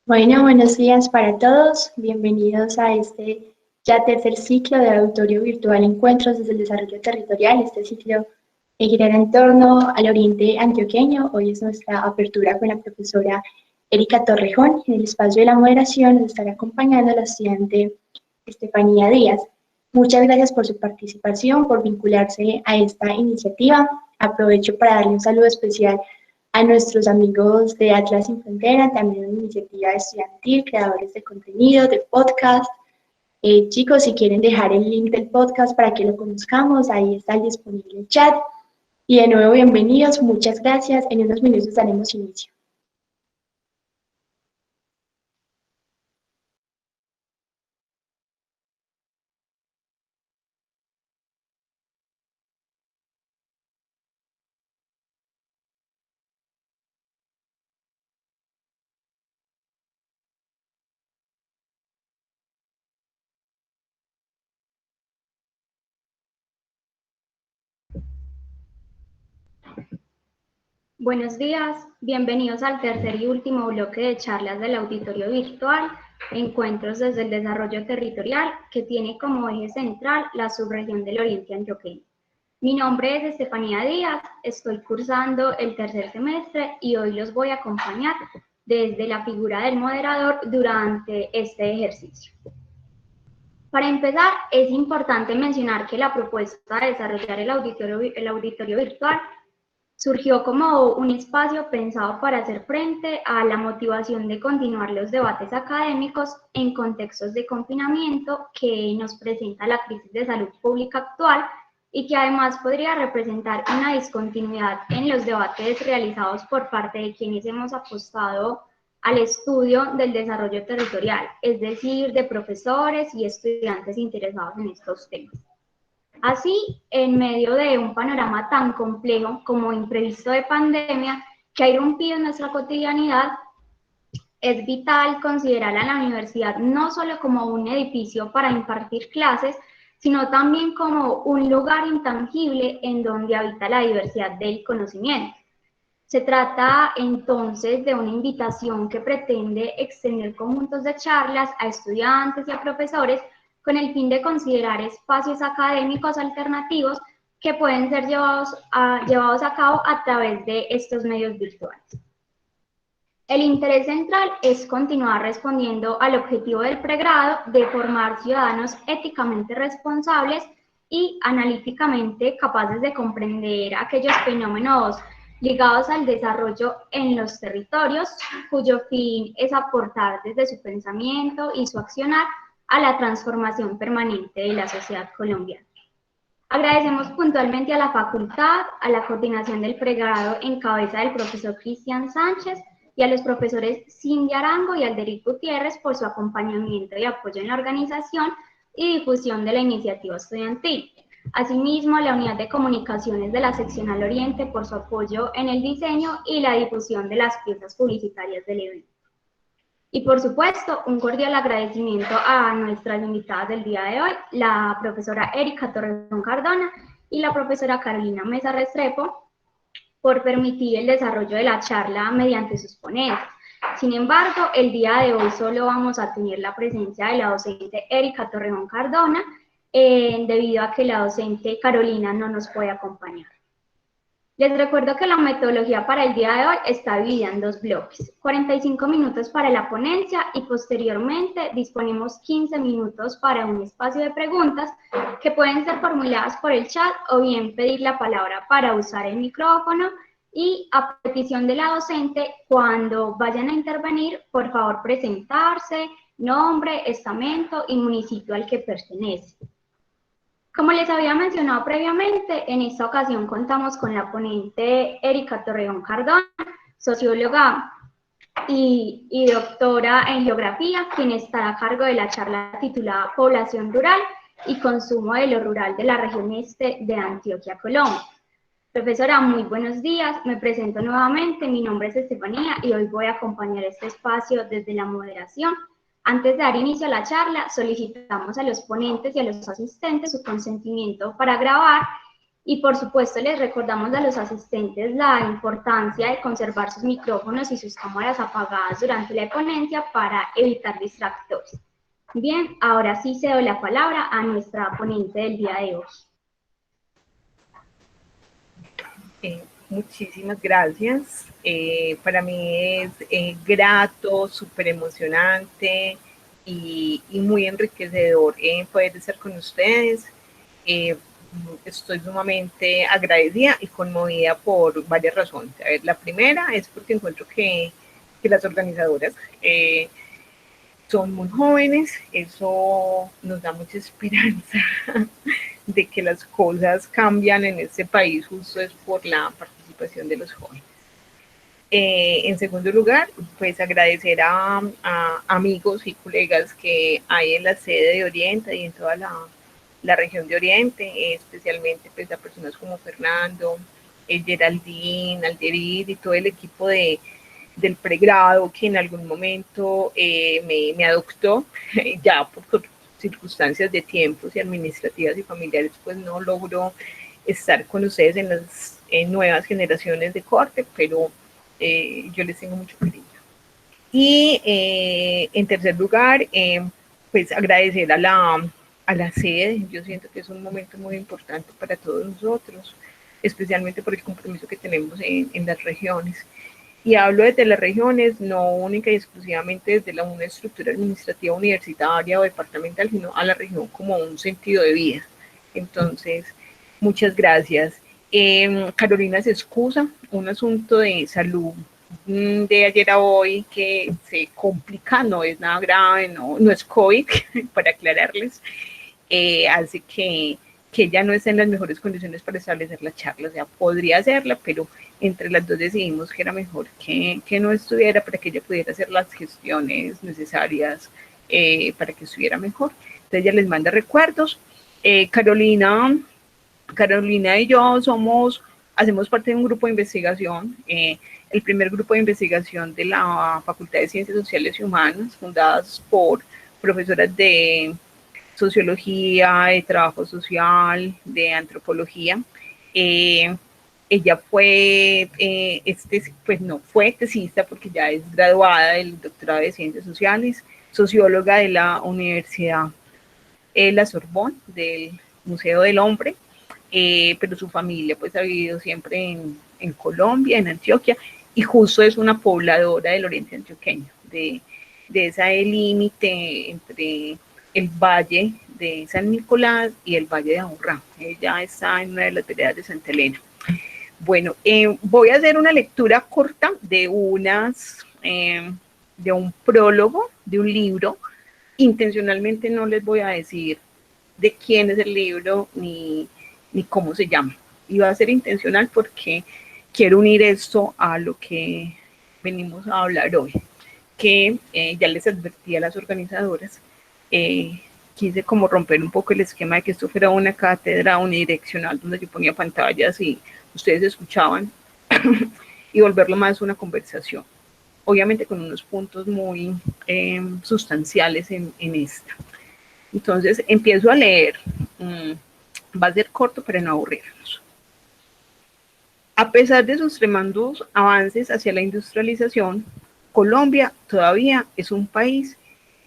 Bueno, buenos días para todos. Bienvenidos a este ya tercer ciclo de auditorio virtual Encuentros desde el Desarrollo Territorial. Este ciclo girará en torno al oriente antioqueño. Hoy es nuestra apertura con la profesora Erika Torrejón. En el espacio de la moderación nos estará acompañando la estudiante Estefanía Díaz. Muchas gracias por su participación, por vincularse a esta iniciativa. Aprovecho para darle un saludo especial a nuestros amigos de Atlas Sin Frontera, también una iniciativa estudiantil, creadores de contenido, de podcast. Chicos, si quieren dejar el link del podcast para que lo conozcamos, ahí está disponible el chat. Y de nuevo, bienvenidos, muchas gracias. En unos minutos daremos inicio. Buenos días, bienvenidos al tercer y último bloque de charlas del auditorio virtual, Encuentros desde el Desarrollo Territorial, que tiene como eje central la subregión del Oriente Antioqueño. Mi nombre es Estefanía Díaz, estoy cursando el tercer semestre y hoy los voy a acompañar desde la figura del moderador durante este ejercicio. Para empezar, es importante mencionar que la propuesta de desarrollar el auditorio virtual surgió como un espacio pensado para hacer frente a la motivación de continuar los debates académicos en contextos de confinamiento que nos presenta la crisis de salud pública actual y que además podría representar una discontinuidad en los debates realizados por parte de quienes hemos apostado al estudio del desarrollo territorial, es decir, de profesores y estudiantes interesados en estos temas. Así, en medio de un panorama tan complejo como imprevisto de pandemia que ha irrumpido en nuestra cotidianidad, es vital considerar a la universidad no solo como un edificio para impartir clases, sino también como un lugar intangible en donde habita la diversidad del conocimiento. Se trata entonces de una invitación que pretende extender conjuntos de charlas a estudiantes y a profesores con el fin de considerar espacios académicos alternativos que pueden ser llevados a cabo a través de estos medios virtuales. El interés central es continuar respondiendo al objetivo del pregrado de formar ciudadanos éticamente responsables y analíticamente capaces de comprender aquellos fenómenos ligados al desarrollo en los territorios, cuyo fin es aportar desde su pensamiento y su accionar a la transformación permanente de la sociedad colombiana. Agradecemos puntualmente a la facultad, a la coordinación del pregrado en cabeza del profesor Cristian Sánchez y a los profesores Cindy Arango y Alderic Gutiérrez por su acompañamiento y apoyo en la organización y difusión de la iniciativa estudiantil. Asimismo, a la Unidad de Comunicaciones de la Seccional Oriente por su apoyo en el diseño y la difusión de las piezas publicitarias del evento. Y por supuesto, un cordial agradecimiento a nuestras invitadas del día de hoy, la profesora Erika Torrejón Cardona y la profesora Carolina Mesa Restrepo, por permitir el desarrollo de la charla mediante sus ponencias. Sin embargo, el día de hoy solo vamos a tener la presencia de la docente Erika Torrejón Cardona, debido a que la docente Carolina no nos puede acompañar. Les recuerdo que la metodología para el día de hoy está dividida en dos bloques, 45 minutos para la ponencia y posteriormente disponemos 15 minutos para un espacio de preguntas que pueden ser formuladas por el chat o bien pedir la palabra para usar el micrófono y a petición de la docente, cuando vayan a intervenir, por favor presentarse, nombre, estamento y municipio al que pertenece. Como les había mencionado previamente, en esta ocasión contamos con la ponente Erika Torrejón Cardona, socióloga y doctora en geografía, quien estará a cargo de la charla titulada Población Rural y Consumo de lo Rural de la región este de Antioquia, Colombia. Profesora, muy buenos días, me presento nuevamente, mi nombre es Estefanía y hoy voy a acompañar este espacio desde la moderación. Antes de dar inicio a la charla, solicitamos a los ponentes y a los asistentes su consentimiento para grabar Y por supuesto les recordamos a los asistentes la importancia de conservar sus micrófonos y sus cámaras apagadas durante la ponencia para evitar distractores. Bien, ahora sí cedo la palabra a nuestra ponente del día de hoy. Muchísimas gracias. Para mí es grato, súper emocionante y muy enriquecedor poder estar con ustedes. Estoy sumamente agradecida y conmovida por varias razones. A ver, la primera es porque encuentro que las organizadoras son muy jóvenes, eso nos da mucha esperanza de que las cosas cambian en este país justo es por la participación de los jóvenes. En segundo lugar, pues agradecer a amigos y colegas que hay en la sede de Oriente y en toda la región de Oriente, especialmente pues a personas como Fernando, Geraldine, Alderid y todo el equipo del pregrado que en algún momento me adoptó, ya por circunstancias de tiempos y administrativas y familiares, pues no logro estar con ustedes en las nuevas generaciones de corte, pero yo les tengo mucho cariño. Y en tercer lugar, pues agradecer a la sede. Yo siento que es un momento muy importante para todos nosotros, especialmente por el compromiso que tenemos en las regiones. Y hablo desde las regiones, no única y exclusivamente desde una estructura administrativa universitaria o departamental, sino a la región como un sentido de vida. Entonces, muchas gracias. Carolina se excusa, un asunto de salud de ayer a hoy que se complica, no es nada grave, no es COVID, para aclararles, hace que ella no está en las mejores condiciones para establecer la charla, o sea, podría hacerla, pero entre las dos decidimos que era mejor que no estuviera para que ella pudiera hacer las gestiones necesarias para que estuviera mejor. Entonces ella les manda recuerdos. Carolina y yo hacemos parte de un grupo de investigación, el primer grupo de investigación de la Facultad de Ciencias Sociales y Humanas, fundadas por profesoras de sociología, de trabajo social, de antropología. Ella fue, pues no fue tesista porque ya es graduada del doctorado de Ciencias Sociales, socióloga de la Universidad La Sorbonne, del Museo del Hombre, pero su familia pues ha vivido siempre en Colombia, en Antioquia, y justo es una pobladora del oriente antioqueño, de ese límite entre el valle de San Nicolás y el valle de Aburrá. Ella está en una de las veredas de Santa Elena. Bueno, voy a hacer una lectura corta de un prólogo de un libro. Intencionalmente no les voy a decir de quién es el libro ni cómo se llama. Y va a ser intencional porque quiero unir esto a lo que venimos a hablar hoy, que ya les advertí a las organizadoras. Quise como romper un poco el esquema de que esto fuera una cátedra unidireccional donde yo ponía pantallas y ustedes escuchaban y volverlo más una conversación, obviamente con unos puntos muy sustanciales en esta. Entonces empiezo a leer, va a ser corto para no aburrirnos. A pesar de sus tremendos avances hacia la industrialización, Colombia todavía es un país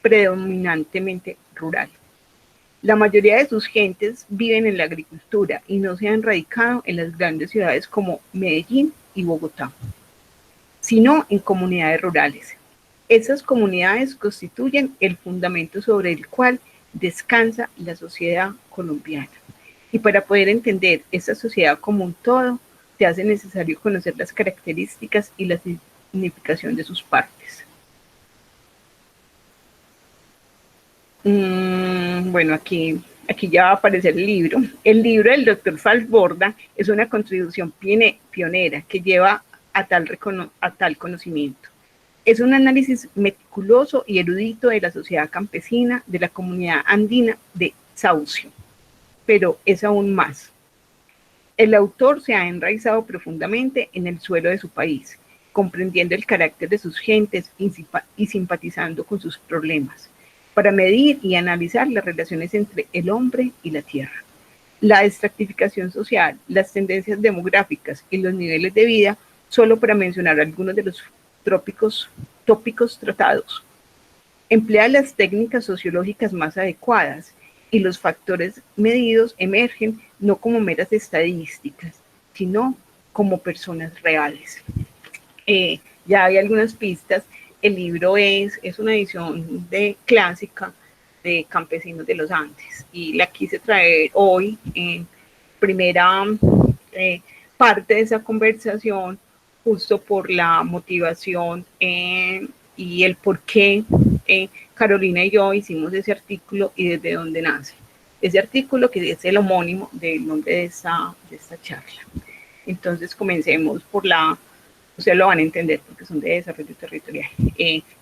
predominantemente rural. La mayoría de sus gentes viven en la agricultura y no se han radicado en las grandes ciudades como Medellín y Bogotá, sino en comunidades rurales. Esas comunidades constituyen el fundamento sobre el cual descansa la sociedad colombiana. Y para poder entender esta sociedad como un todo, se hace necesario conocer las características y la significación de sus partes. Bueno, aquí ya va a aparecer el libro. El libro del Dr. Falsborda es una contribución pionera que lleva a tal conocimiento. Es un análisis meticuloso y erudito de la sociedad campesina de la comunidad andina de Saucio, pero es aún más. El autor se ha enraizado profundamente en el suelo de su país, comprendiendo el carácter de sus gentes y simpatizando con sus problemas, para medir y analizar las relaciones entre el hombre y la tierra. la estratificación social, las tendencias demográficas y los niveles de vida, solo para mencionar algunos de los tópicos tratados. Emplea las técnicas sociológicas más adecuadas y los factores medidos emergen no como meras estadísticas, sino como personas reales. Ya hay algunas pistas. El libro es una edición clásica de Campesinos de los Andes y la quise traer hoy en primera parte de esa conversación, justo por la motivación y el por qué Carolina y yo hicimos ese artículo y desde dónde nace. Ese artículo que es el homónimo del nombre de esta charla. Entonces comencemos por ustedes lo van a entender porque son de desarrollo territorial,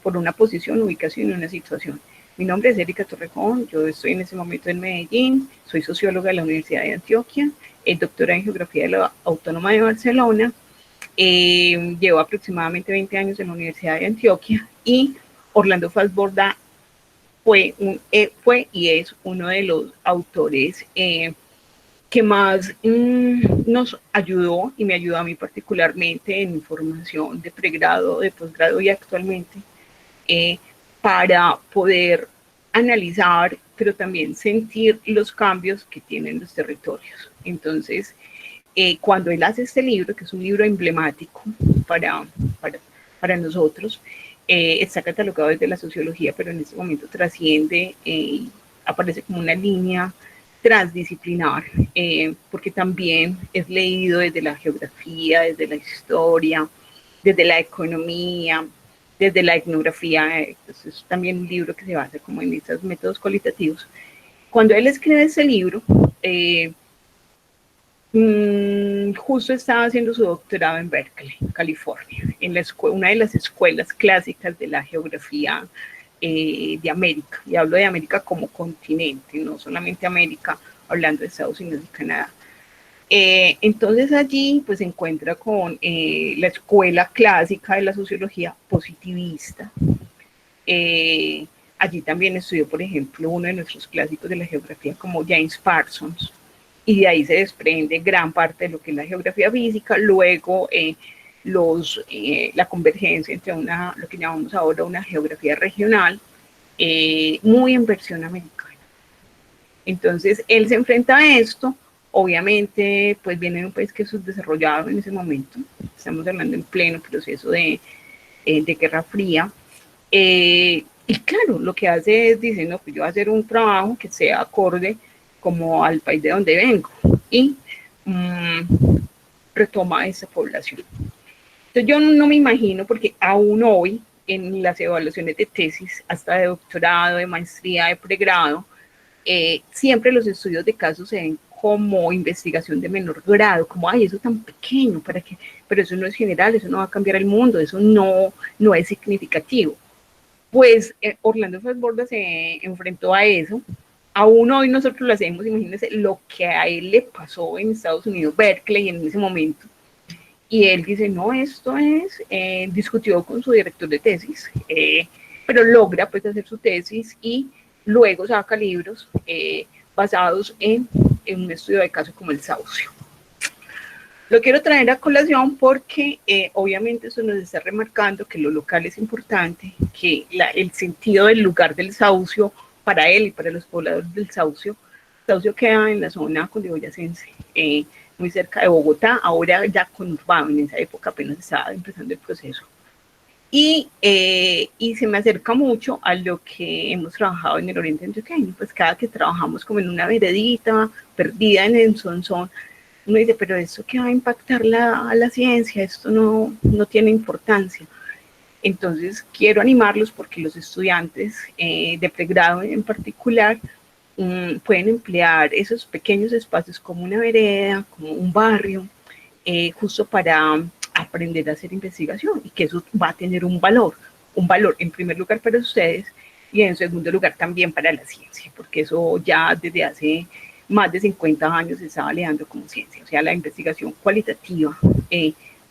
por una posición, ubicación y una situación. Mi nombre es Erika Torrejón, yo estoy en este momento en Medellín, soy socióloga de la Universidad de Antioquia, doctora en Geografía de la Autónoma de Barcelona, llevo aproximadamente 20 años en la Universidad de Antioquia y Orlando Falsborda fue y es uno de los autores que más nos ayudó y me ayudó a mí particularmente en mi formación de pregrado, de posgrado y actualmente, para poder analizar, pero también sentir los cambios que tienen los territorios. Entonces, cuando él hace este libro, que es un libro emblemático para nosotros, está catalogado desde la sociología, pero en este momento trasciende, aparece como una línea transdisciplinar, porque también es leído desde la geografía, desde la historia, desde la economía, desde la etnografía. Entonces, es también un libro que se basa como en estos métodos cualitativos. Cuando él escribe ese libro, justo estaba haciendo su doctorado en Berkeley, California, en una de las escuelas clásicas de la geografía de América, y hablo de América como continente, no solamente América, hablando de Estados Unidos y Canadá. Entonces allí pues se encuentra con la escuela clásica de la sociología positivista. Allí también estudió, por ejemplo, uno de nuestros clásicos de la geografía como James Parsons, y de ahí se desprende gran parte de lo que es la geografía física. Luego la convergencia entre lo que llamamos ahora una geografía regional, muy en versión americana. Entonces, él se enfrenta a esto, obviamente, pues viene de un país que es subdesarrollado en ese momento, estamos hablando en pleno proceso de Guerra Fría, y claro, lo que hace es, dice, no, pues yo voy a hacer un trabajo que sea acorde como al país de donde vengo, y retoma esa población. Entonces yo no me imagino, porque aún hoy en las evaluaciones de tesis, hasta de doctorado, de maestría, de pregrado, siempre los estudios de casos se ven como investigación de menor grado, como, ay, eso tan pequeño, ¿para qué? Pero eso no es general, eso no va a cambiar el mundo, eso no es significativo. Pues Orlando Falsborda se enfrentó a eso. Aún hoy nosotros lo hacemos, imagínense lo que a él le pasó en Estados Unidos, Berkeley, en ese momento. Y él dice, no, esto es, discutió con su director de tesis, pero logra pues hacer su tesis y luego saca libros basados en un estudio de caso como el saucio. Lo quiero traer a colación porque obviamente eso nos está remarcando que lo local es importante, que el sentido del lugar del saucio para él y para los pobladores del saucio queda en la zona cundiboyacense, muy cerca de Bogotá, ahora ya conurbado, en esa época apenas estaba empezando el proceso. Y se me acerca mucho a lo que hemos trabajado en el Oriente Antioqueño, pues cada que trabajamos como en una veredita, perdida en el Sonsón, uno dice, pero ¿esto qué va a impactar a la ciencia? Esto no tiene importancia. Entonces quiero animarlos porque los estudiantes de pregrado en particular pueden emplear esos pequeños espacios como una vereda, como un barrio, justo para aprender a hacer investigación, y que eso va a tener un valor en primer lugar para ustedes y en segundo lugar también para la ciencia, porque eso ya desde hace más de 50 años se está validando como ciencia. O sea, la investigación cualitativa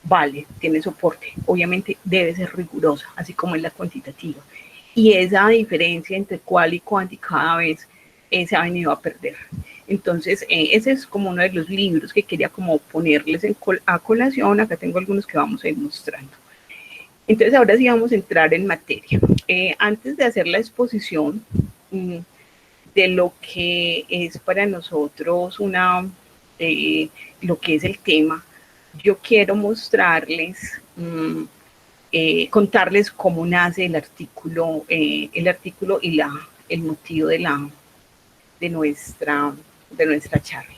vale, tiene soporte, obviamente debe ser rigurosa, así como es la cuantitativa, y esa diferencia entre cual y cuanti cada vez se ha venido a perder. Entonces, ese es como uno de los libros que quería como ponerles a colación. Acá tengo algunos que vamos a ir mostrando. Entonces, ahora sí vamos a entrar en materia. Antes de hacer la exposición de lo que es para nosotros lo que es el tema, yo quiero mostrarles, contarles cómo nace el artículo y el motivo de nuestra charla.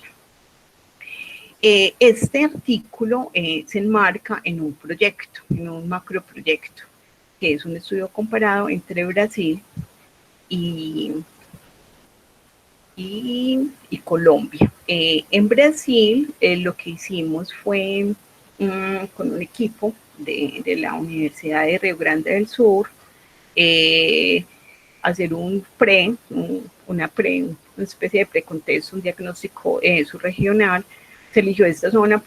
Este artículo se enmarca en un proyecto, en un macroproyecto, que es un estudio comparado entre Brasil y Colombia. En Brasil lo que hicimos fue con un equipo de la Universidad de Río Grande del Sur hacer una especie de precontexto, un diagnóstico subregional. Se eligió esta zona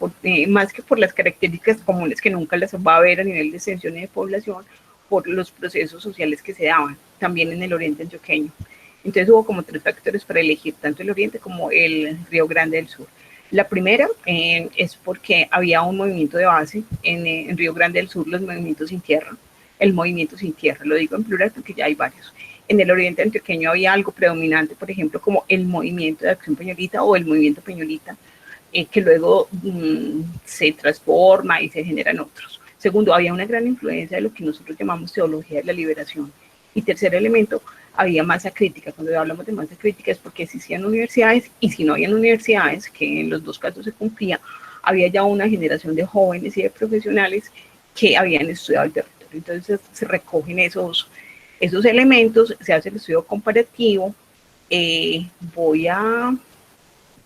más que por las características comunes que nunca las va a ver a nivel de extensión y de población, por los procesos sociales que se daban también en el oriente antioqueño. Entonces hubo como 3 factores para elegir tanto el oriente como el Río Grande del Sur. La primera es porque había un movimiento de base en Río Grande del Sur, los movimientos sin tierra, el movimiento sin tierra, lo digo en plural porque ya hay varios. En el oriente antioqueño había algo predominante, por ejemplo, como el movimiento de acción peñolita o el movimiento peñolita, que luego se transforma y se generan otros. Segundo, había una gran influencia de lo que nosotros llamamos teología de la liberación. Y tercer elemento, había masa crítica. Cuando hablamos de masa crítica es porque existían universidades, y si no habían universidades, que en los 2 casos se cumplía, había ya una generación de jóvenes y de profesionales que habían estudiado el territorio. Entonces se recogen esos elementos, se hace el estudio comparativo.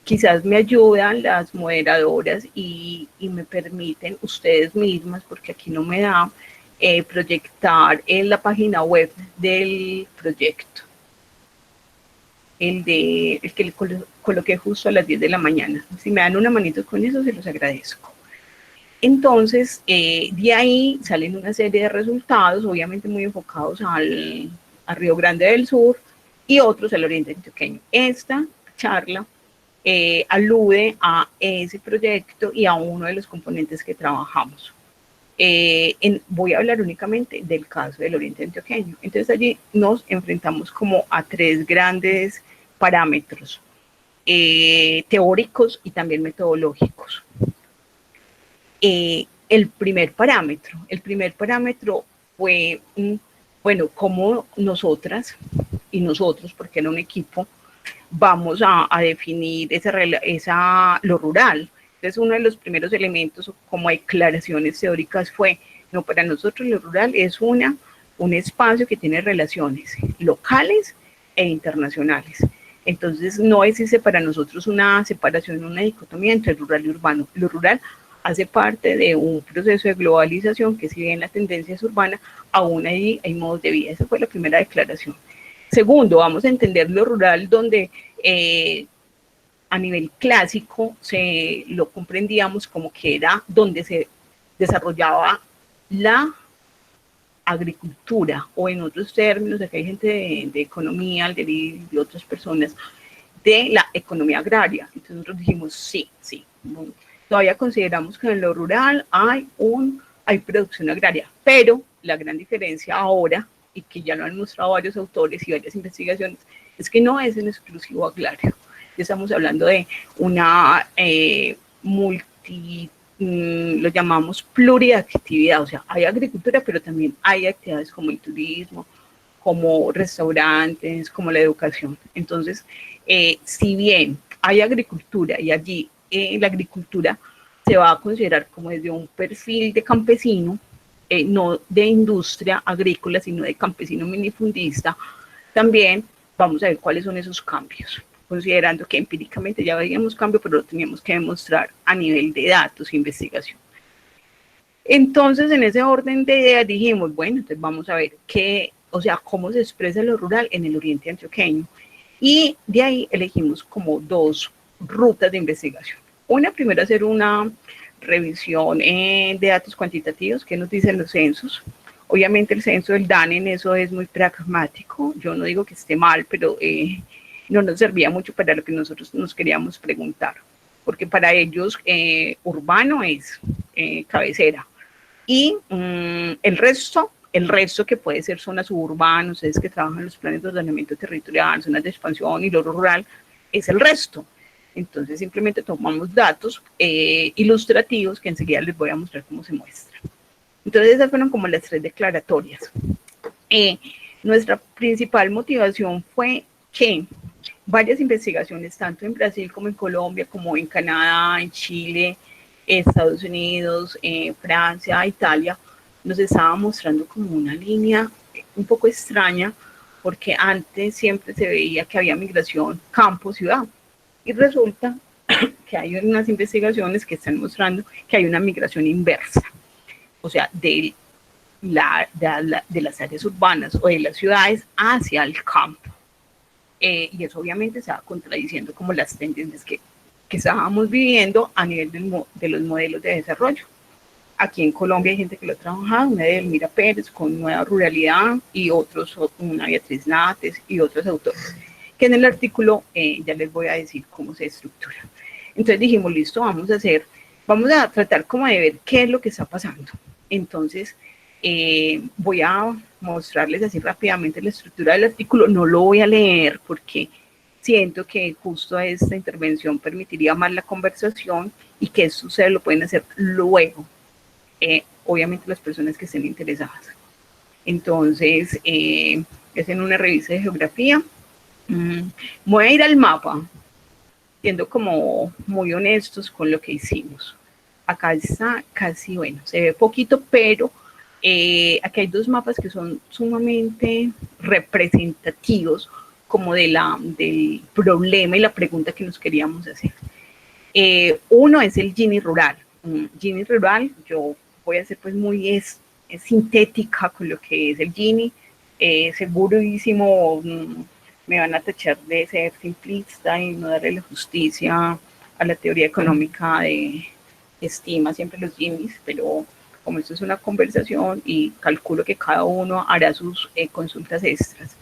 Quizás me ayudan las moderadoras y me permiten ustedes mismas, porque aquí no me da, proyectar en la página web del proyecto, el que le coloqué justo a las 10 de la mañana. Si me dan una manito con eso, se los agradezco. Entonces, de ahí salen una serie de resultados, obviamente muy enfocados a Río Grande del Sur y otros al oriente antioqueño. Esta charla alude a ese proyecto y a uno de los componentes que trabajamos. Voy a hablar únicamente del caso del oriente antioqueño. Entonces allí nos enfrentamos como a 3 grandes parámetros teóricos y también metodológicos. El primer parámetro fue, bueno, cómo nosotras y nosotros, porque era un equipo, vamos a definir lo rural. Entonces, uno de los primeros elementos como declaraciones teóricas fue, no, para nosotros lo rural es un espacio que tiene relaciones locales e internacionales. Entonces, no existe para nosotros una separación, una dicotomía entre rural y urbano. Lo rural hace parte de un proceso de globalización que, si bien la tendencia es urbana, aún hay modos de vida. Esa fue la primera declaración. Segundo, vamos a entender lo rural donde a nivel clásico lo comprendíamos como que era donde se desarrollaba la agricultura, o en otros términos, aquí hay gente de economía, de otras personas, de la economía agraria. Entonces nosotros dijimos, sí, todavía consideramos que en lo rural hay producción agraria, pero la gran diferencia ahora, y que ya lo han mostrado varios autores y varias investigaciones, es que no es en exclusivo agrario. Estamos hablando de una lo llamamos pluriactividad, o sea, hay agricultura, pero también hay actividades como el turismo, como restaurantes, como la educación. Entonces, si bien hay agricultura y allí la agricultura se va a considerar como desde un perfil de campesino, no de industria agrícola, sino de campesino minifundista, también vamos a ver cuáles son esos cambios, considerando que empíricamente ya veíamos cambio, pero lo teníamos que demostrar a nivel de datos e investigación. Entonces, en ese orden de ideas dijimos, bueno, entonces vamos a ver cómo se expresa lo rural en el oriente antioqueño. Y de ahí elegimos como 2 rutas de investigación. Una, primero, hacer una revisión de datos cuantitativos, que nos dicen los censos. Obviamente el censo del DANE en eso es muy pragmático. Yo no digo que esté mal, pero no nos servía mucho para lo que nosotros nos queríamos preguntar, porque para ellos urbano es cabecera, y el resto que puede ser zonas suburbanas, ustedes que trabajan en los planes de ordenamiento territorial, zonas de expansión y lo rural, es el resto. Entonces simplemente tomamos datos ilustrativos que enseguida les voy a mostrar cómo se muestra. Entonces esas fueron como las 3 declaratorias. Nuestra principal motivación fue que varias investigaciones, tanto en Brasil como en Colombia, como en Canadá, en Chile, Estados Unidos, Francia, Italia, nos estaba mostrando como una línea un poco extraña, porque antes siempre se veía que había migración campo-ciudad, y resulta que hay unas investigaciones que están mostrando que hay una migración inversa, o sea, de las áreas urbanas o de las ciudades hacia el campo. Y eso obviamente se va contradiciendo como las tendencias que estábamos viviendo a nivel de los modelos de desarrollo. Aquí en Colombia hay gente que lo ha trabajado, una de Elmira Pérez con Nueva Ruralidad y otros, una Beatriz Nates y otros autores, que en el artículo ya les voy a decir cómo se estructura. Entonces dijimos, listo, vamos a tratar como de ver qué es lo que está pasando. Entonces voy a mostrarles así rápidamente la estructura del artículo, no lo voy a leer porque siento que justo esta intervención permitiría más la conversación y que eso ustedes lo pueden hacer luego, obviamente las personas que estén interesadas. Entonces, es en una revista de geografía. Voy a ir al mapa, siendo como muy honestos con lo que hicimos. Acá está casi, bueno, se ve poquito, pero aquí hay 2 mapas que son sumamente representativos como del problema y la pregunta que nos queríamos hacer. Uno es el Gini rural. Gini rural, yo voy a ser pues muy es sintética con lo que es el Gini. Segurísimo me van a tachar de ser simplista y no darle la justicia a la teoría económica de estima siempre los Ginis, pero como esto es una conversación y calculo que cada uno hará sus consultas extras.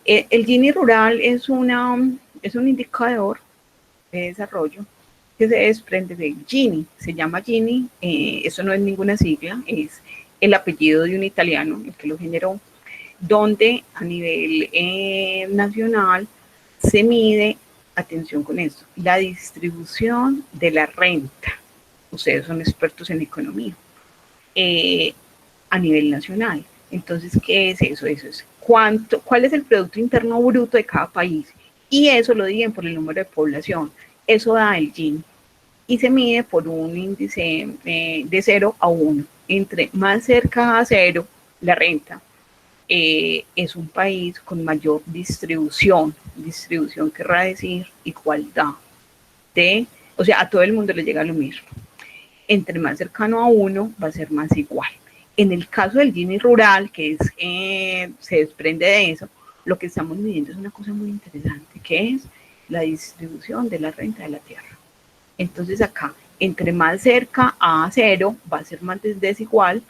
El Gini rural es un indicador de desarrollo que se desprende del Gini, se llama Gini, eso no es ninguna sigla, es el apellido de un italiano, el que lo generó, donde a nivel nacional se mide, atención con esto, la distribución de la renta. Ustedes son expertos en economía. A nivel nacional. Entonces, ¿qué es eso? Eso es cuál es el Producto Interno Bruto de cada país. Y eso lo dividen por el número de población. Eso da el Gini. Y se mide por un índice de 0 a 1. Entre más cerca a 0, la renta, es un país con mayor distribución. Distribución querrá decir igualdad. O sea, a todo el mundo le llega lo mismo. Entre más cercano a 1 va a ser más igual. En el caso del Gini rural, que se desprende de eso, lo que estamos midiendo es una cosa muy interesante, que es la distribución de la renta de la tierra. Entonces acá, entre más cerca a 0 va a ser más desigual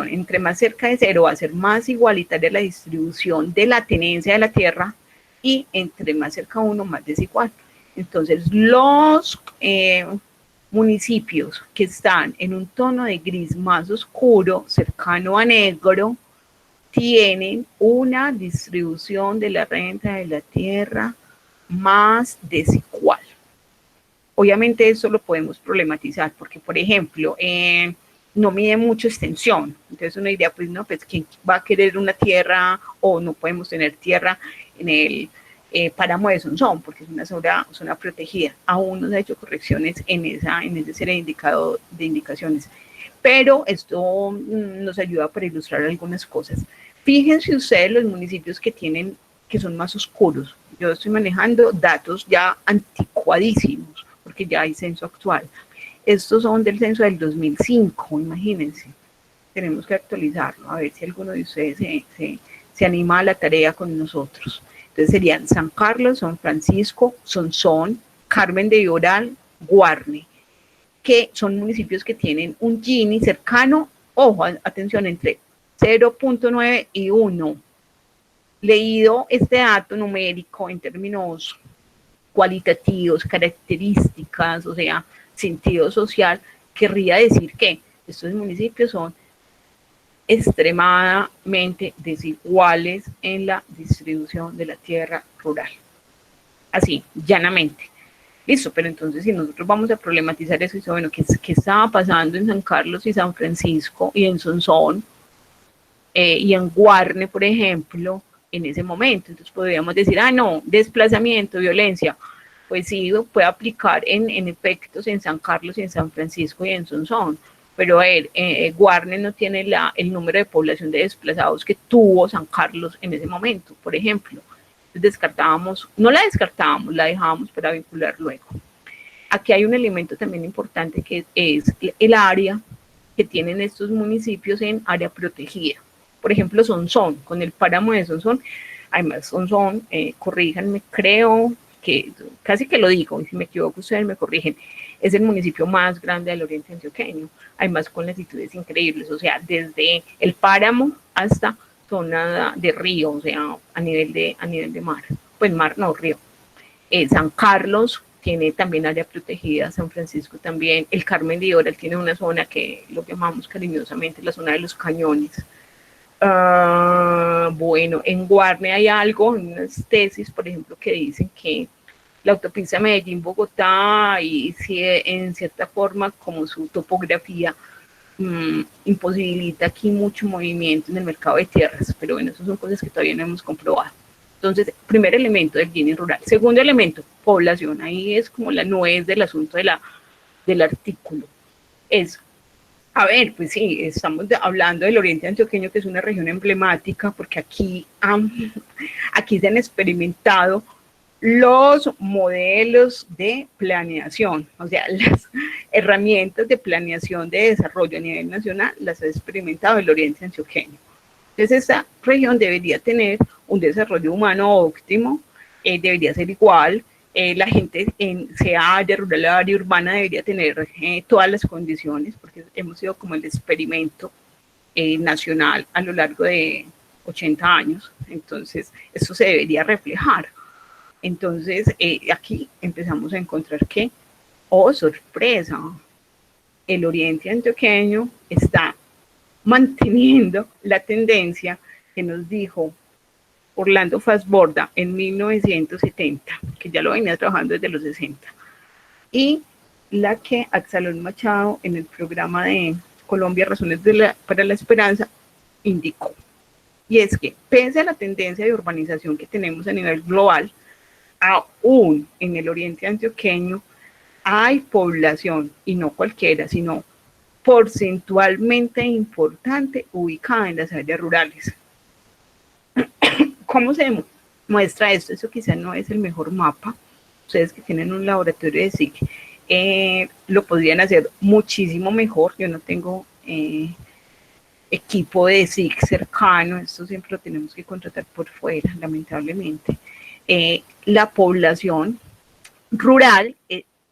entre más cerca de 0 va a ser más igualitaria la distribución de la tenencia de la tierra y entre más cerca a 1 más desigual. Entonces los municipios que están en un tono de gris más oscuro, cercano a negro, tienen una distribución de la renta de la tierra más desigual. Obviamente eso lo podemos problematizar porque, por ejemplo, no mide mucho extensión. Entonces uno diría, pues no, pues ¿quién va a querer una tierra o no podemos tener tierra en el páramo de Sonsón, porque es una zona protegida? Aún no se ha hecho correcciones en ese ser indicado de indicaciones. Pero esto nos ayuda para ilustrar algunas cosas. Fíjense ustedes los municipios que son más oscuros. Yo estoy manejando datos ya anticuadísimos, porque ya hay censo actual. Estos son del censo del 2005, imagínense. Tenemos que actualizarlo, a ver si alguno de ustedes se anima a la tarea con nosotros. Entonces serían San Carlos, San Francisco, Sonsón, Carmen de Lloral, Guarne, que son municipios que tienen un Gini cercano, ojo, atención, entre 0.9 y 1. leído este dato numérico en términos cualitativos, características, o sea, sentido social, querría decir que estos municipios son extremadamente desiguales en la distribución de la tierra rural. Así, llanamente. Listo, pero entonces si nosotros vamos a problematizar eso, y bueno, ¿qué estaba pasando en San Carlos y San Francisco y en Sonsón y en Guarne, por ejemplo, en ese momento? Entonces podríamos decir, no, desplazamiento, violencia. Pues sí, puede aplicar en efectos en San Carlos y en San Francisco y en Sonsón. Pero a ver, Guarne no tiene el número de población de desplazados que tuvo San Carlos en ese momento, por ejemplo. Descartábamos, no la descartábamos, la dejábamos para vincular luego. Aquí hay un elemento también importante que es el área que tienen estos municipios en área protegida. Por ejemplo, Sonsón, con el páramo de Sonsón, además Sonsón, corríjanme, creo que casi que lo digo, y si me equivoco ustedes me corrigen, es el municipio más grande del oriente antioqueño, además con latitudes increíbles, o sea, desde el páramo hasta zona de río, o sea, a nivel de mar, pues mar no, río. San Carlos tiene también área protegida, San Francisco también, el Carmen de Iguala tiene una zona que lo llamamos cariñosamente la zona de los cañones. Bueno, en Guarne hay algo, unas tesis, por ejemplo, que dicen que la autopista Medellín-Bogotá y si en cierta forma como su topografía imposibilita aquí mucho movimiento en el mercado de tierras, pero bueno, esas son cosas que todavía no hemos comprobado. Entonces, primer elemento del bienes rural. Segundo elemento, población. Ahí es como la nuez del asunto del artículo. Es, a ver, pues sí, estamos hablando del oriente antioqueño, que es una región emblemática, porque aquí se han experimentado los modelos de planeación, o sea, las herramientas de planeación de desarrollo a nivel nacional las ha experimentado el oriente antioqueño. Entonces, esta región debería tener un desarrollo humano óptimo, debería ser igual, la gente, sea área rural o área urbana, debería tener todas las condiciones, porque hemos sido como el experimento nacional a lo largo de 80 años, entonces eso se debería reflejar. Entonces, aquí empezamos a encontrar que, oh sorpresa, el oriente antioqueño está manteniendo la tendencia que nos dijo Orlando Fassborda en 1970, que ya lo venía trabajando desde los 60, y la que Absalón Machado en el programa de Colombia, Razones para la Esperanza, indicó. Y es que, pese a la tendencia de urbanización que tenemos a nivel global, aún en el oriente antioqueño hay población, y no cualquiera, sino porcentualmente importante ubicada en las áreas rurales. ¿Cómo se muestra esto? Eso quizás no es el mejor mapa. Ustedes que tienen un laboratorio de SIC lo podrían hacer muchísimo mejor. Yo no tengo equipo de SIC cercano, esto siempre lo tenemos que contratar por fuera, lamentablemente. La población rural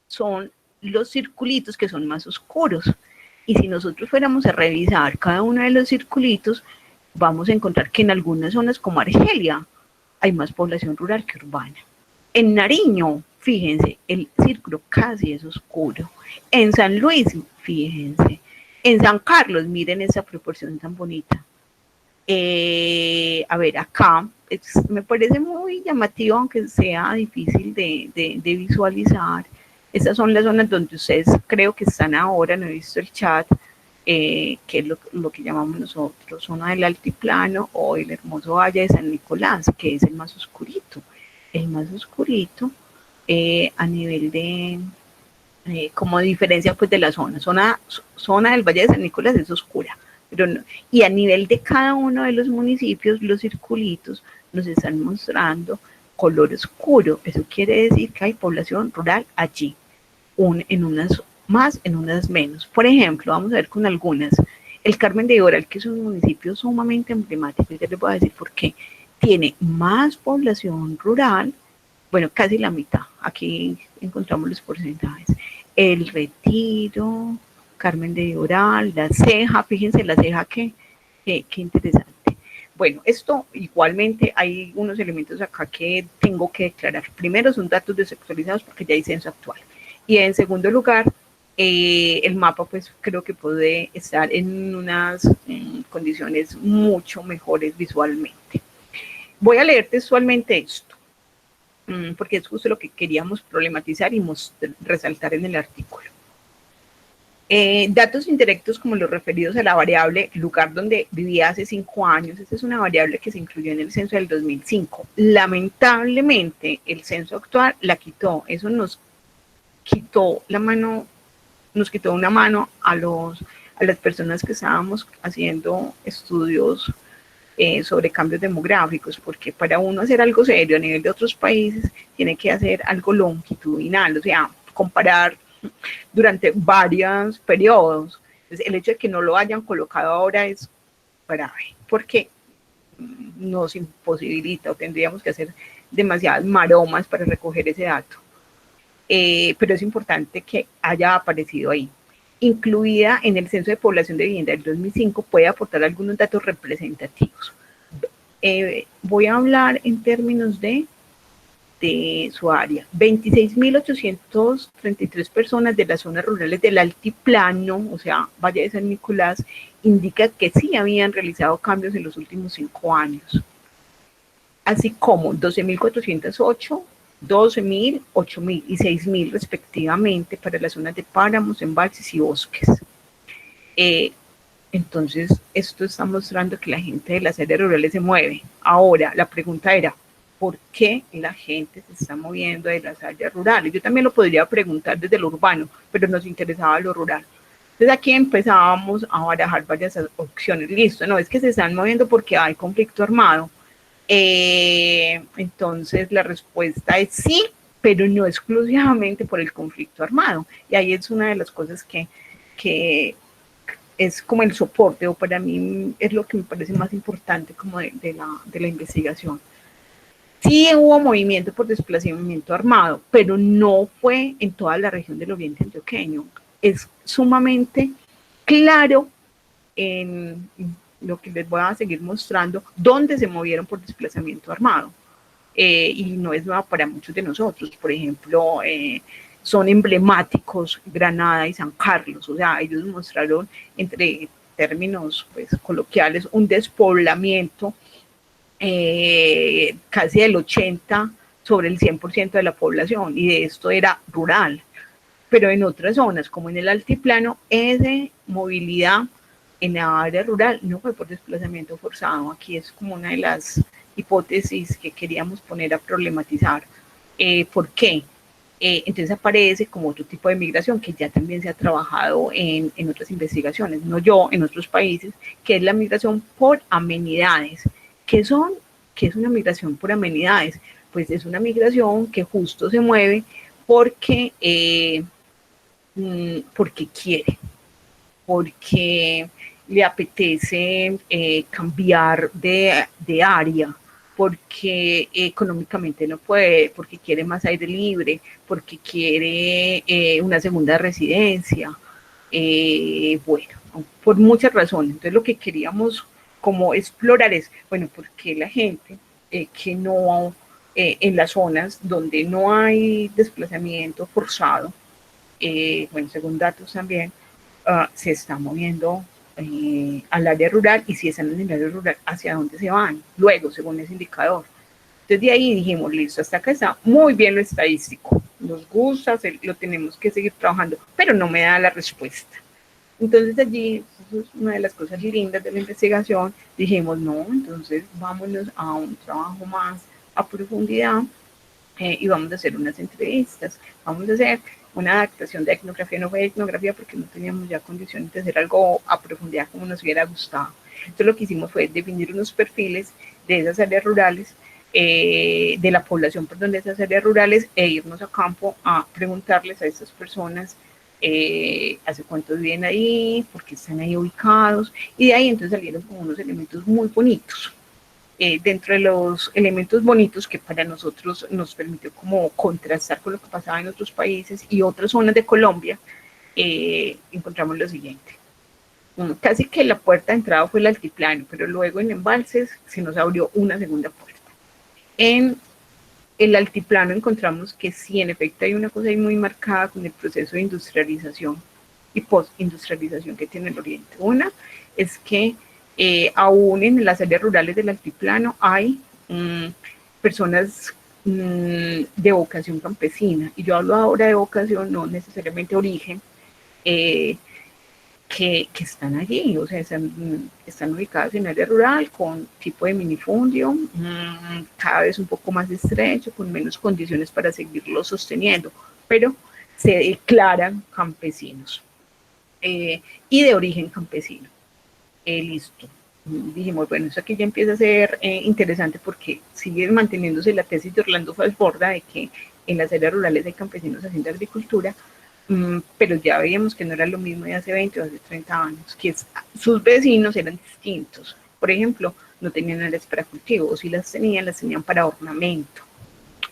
son los circulitos que son más oscuros, y si nosotros fuéramos a revisar cada uno de los circulitos, vamos a encontrar que en algunas zonas como Argelia hay más población rural que urbana. En Nariño, fíjense, el círculo casi es oscuro. En San Luis, fíjense. En San Carlos, miren esa proporción tan bonita. A ver, acá me parece muy llamativo, aunque sea difícil de visualizar. Estas son las zonas donde ustedes creo que están ahora, no he visto el chat, que es lo que llamamos nosotros zona del altiplano o el hermoso valle de San Nicolás, que es el más oscurito. El más oscurito a nivel de, como diferencia pues de la zona del valle de San Nicolás es oscura. Pero no, y a nivel de cada uno de los municipios, los circulitos nos están mostrando color oscuro. Eso quiere decir que hay población rural allí, en unas más, en unas menos. Por ejemplo, vamos a ver con algunas. El Carmen de Iguala, que es un municipio sumamente emblemático, ya les voy a decir por qué, tiene más población rural, bueno, casi la mitad. Aquí encontramos los porcentajes. El Retiro, Carmen de Iguala, La Ceja, fíjense La Ceja, qué interesante. Bueno, esto igualmente hay unos elementos acá que tengo que declarar. Primero son datos desactualizados porque ya hay censo actual. Y en segundo lugar, el mapa pues creo que puede estar en unas condiciones mucho mejores visualmente. Voy a leer textualmente esto, porque es justo lo que queríamos problematizar y resaltar en el artículo. Datos indirectos como los referidos a la variable lugar donde vivía hace 5 años. Esta es una variable que se incluyó en el censo del 2005. Lamentablemente, el censo actual la quitó. Eso nos quitó la mano, nos quitó una mano a las personas que estábamos haciendo estudios sobre cambios demográficos, porque para uno hacer algo serio a nivel de otros países, tiene que hacer algo longitudinal, o sea, comparar durante varios periodos. Entonces, el hecho de que no lo hayan colocado ahora es grave, porque nos imposibilita o tendríamos que hacer demasiadas maromas para recoger ese dato. Pero es importante que haya aparecido ahí. Incluida en el Censo de Población de Vivienda del 2005, puede aportar algunos datos representativos. Voy a hablar en términos de su área. 26.833 personas de las zonas rurales del altiplano, o sea, Valle de San Nicolás, indica que sí habían realizado cambios en los últimos 5 años. Así como 12.408, 12.000, 8.000 y 6.000 respectivamente para las zonas de páramos, embalses y bosques. Entonces, esto está mostrando que la gente de las áreas rurales se mueve. Ahora, la pregunta era, ¿por qué la gente se está moviendo de las áreas rurales? Yo también lo podría preguntar desde lo urbano, pero nos interesaba lo rural. Entonces aquí empezábamos a barajar varias opciones. Listo, no es que se están moviendo porque hay conflicto armado. Entonces la respuesta es sí, pero no exclusivamente por el conflicto armado. Y ahí es una de las cosas que es como el soporte, o para mí es lo que me parece más importante como de la investigación. Sí hubo movimiento por desplazamiento armado, pero no fue en toda la región del oriente antioqueño. Es sumamente claro en lo que les voy a seguir mostrando, dónde se movieron por desplazamiento armado. Y no es nueva para muchos de nosotros. Por ejemplo, son emblemáticos Granada y San Carlos. O sea, ellos mostraron, entre términos pues, coloquiales, un despoblamiento casi del 80 sobre el 100% de la población, y de esto era rural. Pero en otras zonas, como en el altiplano, esa movilidad en la área rural no fue por desplazamiento forzado. Aquí es como una de las hipótesis que queríamos poner a problematizar. ¿Por qué? Entonces aparece como otro tipo de migración que ya también se ha trabajado en otras investigaciones, no yo, en otros países, que es la migración por amenidades. ¿Qué son? ¿Qué es una migración por amenidades? Pues es una migración que justo se mueve porque quiere, porque le apetece cambiar de área, porque económicamente no puede, porque quiere más aire libre, porque quiere una segunda residencia, bueno, por muchas razones. Entonces lo que queríamos como explorar es, bueno, ¿por qué la gente que no, en las zonas donde no hay desplazamiento forzado, bueno, según datos también, se está moviendo al área rural, y si están en el área rural, ¿hacia dónde se van? Luego, según ese indicador. Entonces de ahí dijimos, listo, hasta acá está muy bien lo estadístico, nos gusta, lo tenemos que seguir trabajando, pero no me da la respuesta. Entonces allí, eso es una de las cosas lindas de la investigación, dijimos, no, entonces vámonos a un trabajo más a profundidad, y vamos a hacer unas entrevistas, vamos a hacer una adaptación de etnografía. No fue etnografía porque no teníamos ya condiciones de hacer algo a profundidad como nos hubiera gustado. Entonces lo que hicimos fue definir unos perfiles de esas áreas rurales, de la población, perdón, de esas áreas rurales, e irnos a campo a preguntarles a estas personas hace cuánto viven ahí, por qué están ahí ubicados, y de ahí entonces salieron como unos elementos muy bonitos. Dentro de los elementos bonitos que para nosotros nos permitió como contrastar con lo que pasaba en otros países y otras zonas de Colombia, encontramos lo siguiente. casi que la puerta de entrada fue el altiplano, pero luego en embalses se nos abrió una segunda puerta. En el altiplano encontramos que sí, en efecto, hay una cosa ahí muy marcada con el proceso de industrialización y postindustrialización que tiene el Oriente. Una es que aún en las áreas rurales del altiplano hay personas de vocación campesina, y yo hablo ahora de vocación, no necesariamente origen, que están allí, o sea, están ubicadas en área rural con tipo de minifundio, cada vez un poco más estrecho, con menos condiciones para seguirlo sosteniendo, pero se declaran campesinos y de origen campesino. Listo. Dijimos, bueno, eso aquí ya empieza a ser interesante, porque sigue manteniéndose la tesis de Orlando Falsborda de que en las áreas rurales hay campesinos haciendo agricultura, pero ya veíamos que no era lo mismo de hace 20 o hace 30 años, que sus vecinos eran distintos. Por ejemplo, no tenían áreas para cultivo, o si las tenían para ornamento,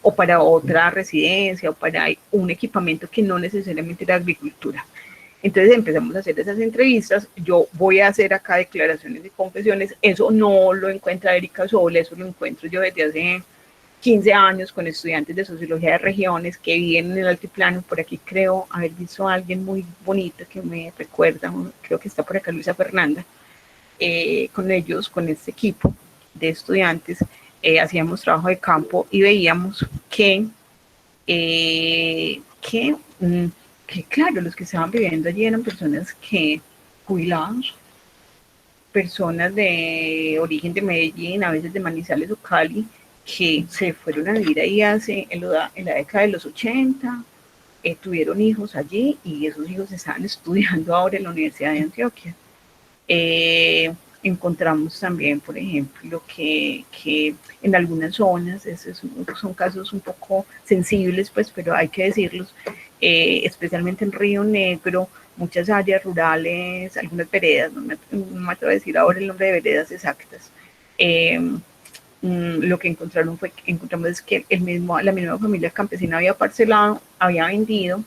o para otra residencia, o para un equipamiento que no necesariamente era agricultura. Entonces empezamos a hacer esas entrevistas. Yo voy a hacer acá declaraciones y confesiones. Eso no lo encuentra Erika Sola, eso lo encuentro yo desde hace 15 años con estudiantes de sociología de regiones que viven en el altiplano. Por aquí creo haber visto a alguien muy bonito que me recuerda, creo que está por acá Luisa Fernanda, con ellos, con este equipo de estudiantes, hacíamos trabajo de campo y veíamos que claro, los que estaban viviendo allí eran personas que jubilados, personas de origen de Medellín, a veces de Manizales o Cali, que se fueron a vivir ahí en la década de los 80, tuvieron hijos allí, y esos hijos estaban estudiando ahora en la Universidad de Antioquia. Encontramos también, por ejemplo, que en algunas zonas, esos son casos un poco sensibles, pues, pero hay que decirlos, especialmente en Río Negro, muchas áreas rurales, algunas veredas, no me atrevo a decir ahora el nombre de veredas exactas, lo que encontramos es que la misma familia campesina había parcelado, había vendido,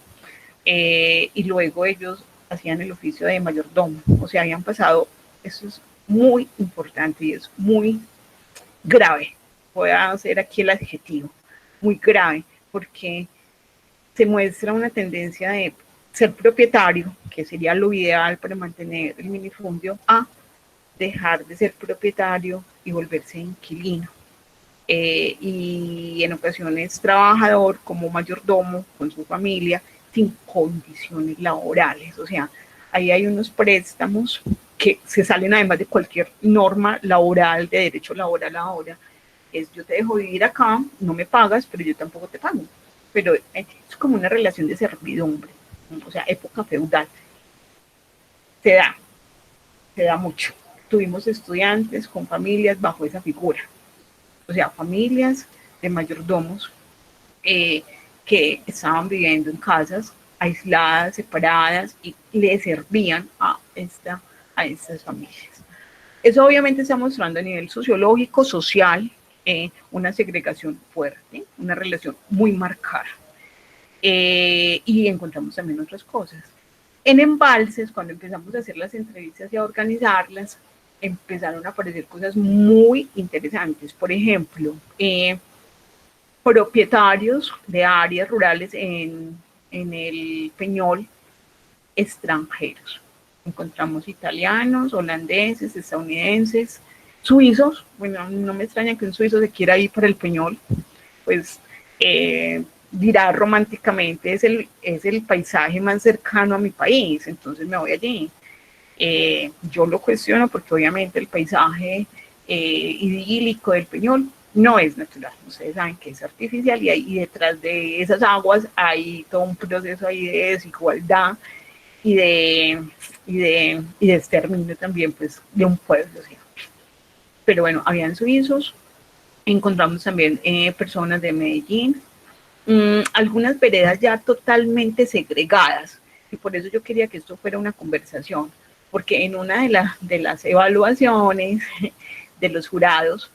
y luego ellos hacían el oficio de mayordomo, o sea, habían pasado, eso es muy importante y es muy grave, voy a hacer aquí el adjetivo, muy grave, porque se muestra una tendencia de ser propietario, que sería lo ideal para mantener el minifundio, a dejar de ser propietario y volverse inquilino. Y en ocasiones trabajador como mayordomo con su familia sin condiciones laborales. O sea, ahí hay unos préstamos que se salen además de cualquier norma laboral, de derecho laboral ahora. Yo te dejo vivir acá, no me pagas, pero yo tampoco te pago. Pero es como una relación de servidumbre, o sea, época feudal. Se da mucho. Tuvimos estudiantes con familias bajo esa figura. O sea, familias de mayordomos que estaban viviendo en casas aisladas, separadas, y le servían a estas familias. Eso obviamente está mostrando a nivel sociológico, social, una segregación fuerte, una relación muy marcada. Y encontramos también otras cosas. En embalses, cuando empezamos a hacer las entrevistas y a organizarlas, empezaron a aparecer cosas muy interesantes. Por ejemplo, propietarios de áreas rurales en el Peñol extranjeros. Encontramos italianos, holandeses, estadounidenses, suizos. Bueno, no me extraña que un suizo se quiera ir para el Peñol, pues dirá románticamente, es el paisaje más cercano a mi país, entonces me voy allí. Yo lo cuestiono porque obviamente el paisaje idílico del Peñol no es natural. Ustedes saben que es artificial, y detrás de esas aguas hay todo un proceso ahí de desigualdad y de exterminio también, pues, de un pueblo. ¿Sí? Pero bueno, habían suizos, encontramos también personas de Medellín, algunas veredas ya totalmente segregadas, y por eso yo quería que esto fuera una conversación, porque en una de las evaluaciones de los jurados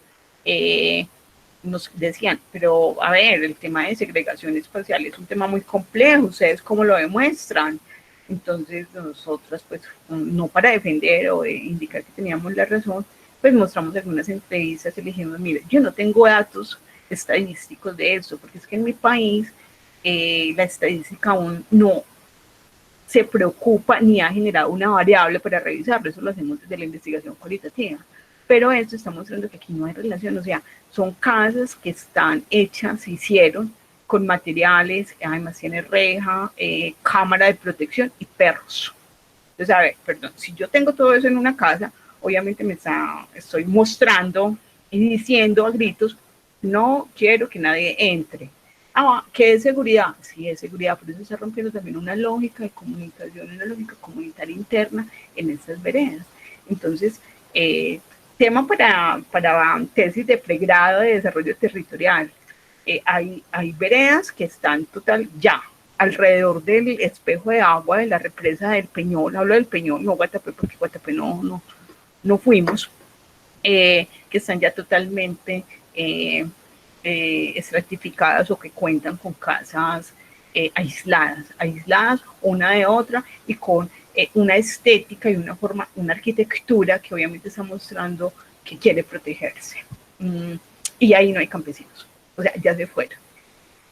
nos decían, pero a ver, el tema de segregación espacial es un tema muy complejo, ¿ustedes cómo lo demuestran? Entonces nosotras, pues no para defender o indicar que teníamos la razón, pues mostramos algunas entrevistas y le dijimos, mire, yo no tengo datos estadísticos de eso, porque es que en mi país la estadística aún no se preocupa ni ha generado una variable para revisarlo, eso lo hacemos desde la investigación cualitativa. Pero esto está mostrando que aquí no hay relación, o sea, son casas que están hechas, se hicieron con materiales, además tiene reja, cámara de protección y perros. Entonces, a ver, perdón, si yo tengo todo eso en una casa, obviamente estoy mostrando y diciendo a gritos, no quiero que nadie entre. ¿Qué es seguridad? Sí, es seguridad, por eso está rompiendo también una lógica de comunicación, una lógica comunitaria interna en estas veredas. Entonces, tema para tesis de pregrado de desarrollo territorial. Hay veredas que están total ya alrededor del espejo de agua de la represa del Peñol, hablo del Peñol, no Guatapé, porque Guatapé no fuimos, que están ya totalmente estratificadas o que cuentan con casas aisladas una de otra y con una estética y una forma, una arquitectura que obviamente está mostrando que quiere protegerse. Y ahí no hay campesinos, o sea, ya se fueron.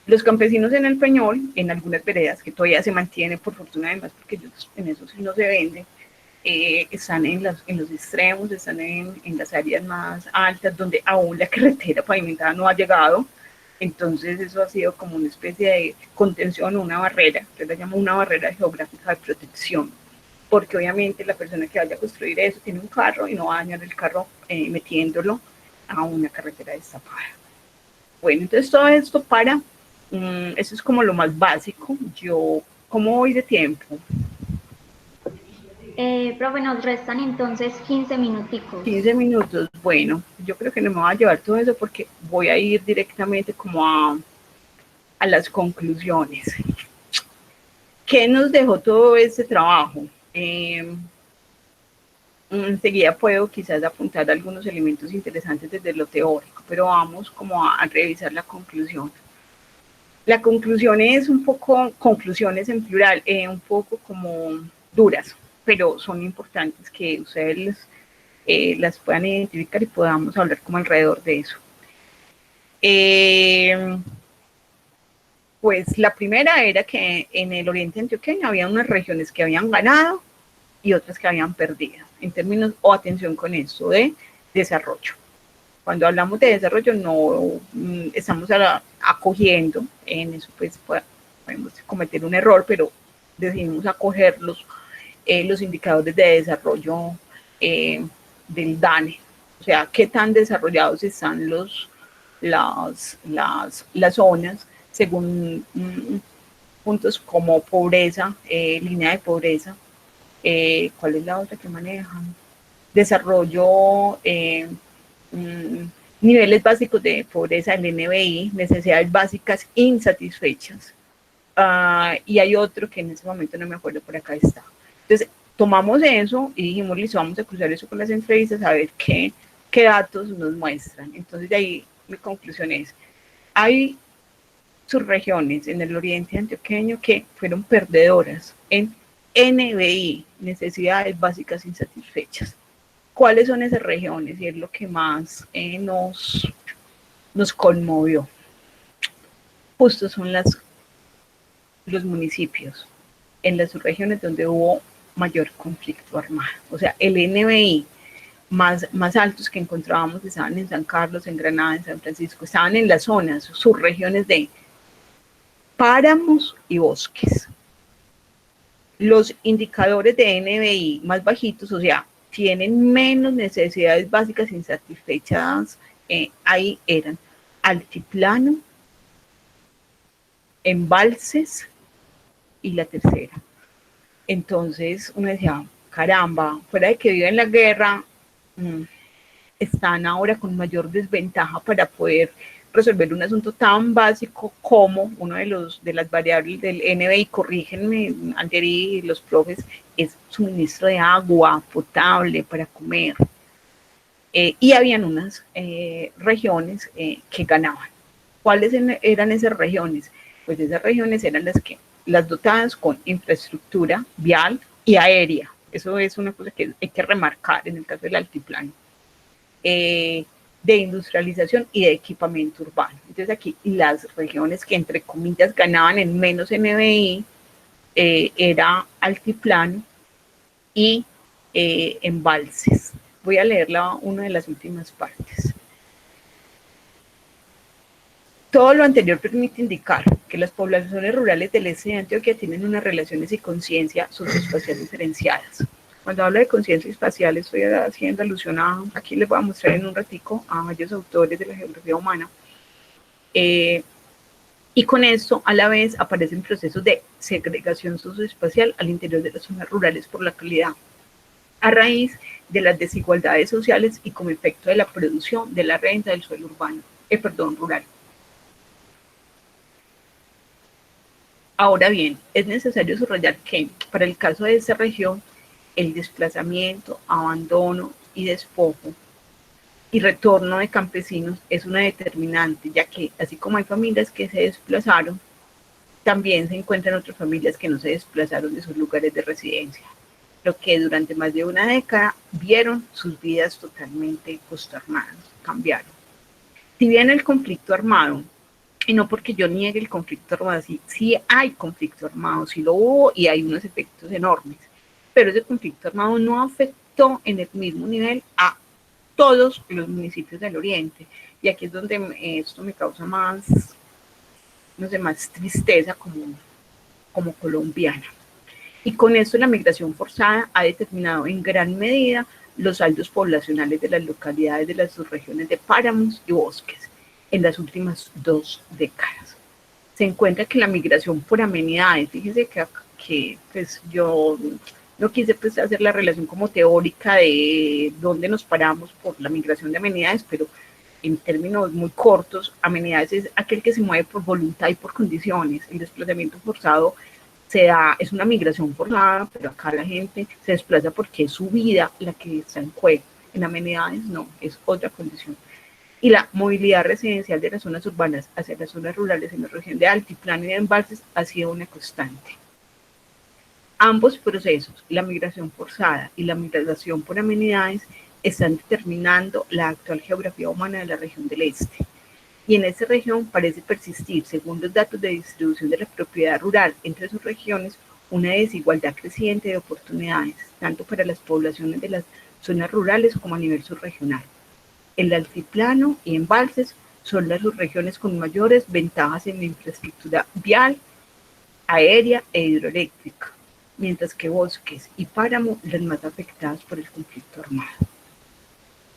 Los campesinos en el Peñol, en algunas veredas que todavía se mantienen, por fortuna además, porque ellos en eso sí no se venden, están en los extremos, están en las áreas más altas, donde aún la carretera pavimentada no ha llegado. Entonces eso ha sido como una especie de contención, una barrera, yo la llamo una barrera geográfica de protección, porque obviamente la persona que vaya a construir eso tiene un carro y no va a dañar el carro metiéndolo a una carretera destapada. Bueno, entonces todo esto eso es como lo más básico. ¿Cómo voy de tiempo? Profe, nos restan entonces 15 minuticos. 15 minutos, bueno, yo creo que no me voy a llevar todo eso porque voy a ir directamente como a las conclusiones. ¿Qué nos dejó todo este trabajo? Enseguida puedo quizás apuntar algunos elementos interesantes desde lo teórico, pero vamos como a revisar la conclusión. La conclusión es un poco, conclusiones en plural, un poco como duras, pero son importantes que ustedes las puedan identificar y podamos hablar como alrededor de eso. Pues la primera era que en el oriente antioqueño había unas regiones que habían ganado y otras que habían perdido, en términos, o atención con esto, de desarrollo. Cuando hablamos de desarrollo no estamos acogiendo, en eso pues podemos cometer un error, pero decidimos acoger los indicadores de desarrollo del DANE, o sea, qué tan desarrollados están las zonas según puntos como pobreza, línea de pobreza, ¿cuál es la otra que manejan? Desarrollo, niveles básicos de pobreza, el NBI, necesidades básicas insatisfechas. Y hay otro que en ese momento no me acuerdo, por acá está. Entonces, tomamos eso y dijimos, listo, vamos a cruzar eso con las entrevistas a ver qué datos nos muestran. Entonces, de ahí mi conclusión es, hay subregiones en el oriente antioqueño que fueron perdedoras en NBI, necesidades básicas insatisfechas. ¿Cuáles son esas regiones? Y es lo que más nos conmovió. Justo son los municipios en las subregiones donde hubo mayor conflicto armado. O sea, el NBI más altos que encontrábamos estaban en San Carlos, en Granada, en San Francisco, estaban en las zonas, subregiones de páramos y bosques. Los indicadores de NBI más bajitos, o sea, tienen menos necesidades básicas insatisfechas, ahí eran altiplano, embalses y la tercera. Entonces uno decía, caramba, fuera de que viven la guerra, están ahora con mayor desventaja para poder resolver un asunto tan básico como uno de las variables del NBI, corrígenme, ayer y los profes, es suministro de agua potable para comer. Y habían unas regiones que ganaban. ¿Cuáles eran esas regiones? Pues esas regiones eran las que las dotadas con infraestructura vial y aérea. Eso es una cosa que hay que remarcar en el caso del altiplano. De industrialización y de equipamiento urbano. Entonces aquí las regiones que entre comillas ganaban en menos NBI era altiplano y embalses. Voy a leer una de las últimas partes. Todo lo anterior permite indicar que las poblaciones rurales del este de Antioquia tienen unas relaciones y conciencia socioespacial diferenciadas. Cuando hablo de conciencia espacial estoy haciendo alusión a, aquí les voy a mostrar en un ratico, a varios autores de la geografía humana. Y con esto, a la vez, aparecen procesos de segregación socioespacial al interior de las zonas rurales por la calidad, a raíz de las desigualdades sociales y como efecto de la producción de la renta del suelo urbano, rural. Ahora bien, es necesario subrayar que, para el caso de esta región, el desplazamiento, abandono y despojo y retorno de campesinos es una determinante, ya que, así como hay familias que se desplazaron, también se encuentran otras familias que no se desplazaron de sus lugares de residencia, lo que durante más de una década vieron sus vidas totalmente posternadas, cambiaron. Si bien el conflicto armado, y no porque yo niegue el conflicto armado, sí hay conflicto armado, sí lo hubo y hay unos efectos enormes, pero ese conflicto armado no afectó en el mismo nivel a todos los municipios del oriente, y aquí es donde esto me causa más, no sé, más tristeza como colombiana. Y con esto la migración forzada ha determinado en gran medida los saldos poblacionales de las localidades de las subregiones de páramos y bosques en las últimas 2 décadas. Se encuentra que la migración por amenidades, fíjense que pues yo no quise pues hacer la relación como teórica de dónde nos paramos por la migración de amenidades, pero en términos muy cortos, amenidades es aquel que se mueve por voluntad y por condiciones. El desplazamiento forzado es una migración forzada, pero acá la gente se desplaza porque es su vida la que está en juego. En amenidades no, es otra condición. Y la movilidad residencial de las zonas urbanas hacia las zonas rurales en la región de altiplano y de embalses ha sido una constante. Ambos procesos, la migración forzada y la migración por amenidades, están determinando la actual geografía humana de la región del este. Y en esta región parece persistir, según los datos de distribución de la propiedad rural entre sus regiones, una desigualdad creciente de oportunidades, tanto para las poblaciones de las zonas rurales como a nivel subregional. El altiplano y embalses son las subregiones con mayores ventajas en la infraestructura vial, aérea e hidroeléctrica, mientras que bosques y páramo las más afectadas por el conflicto armado.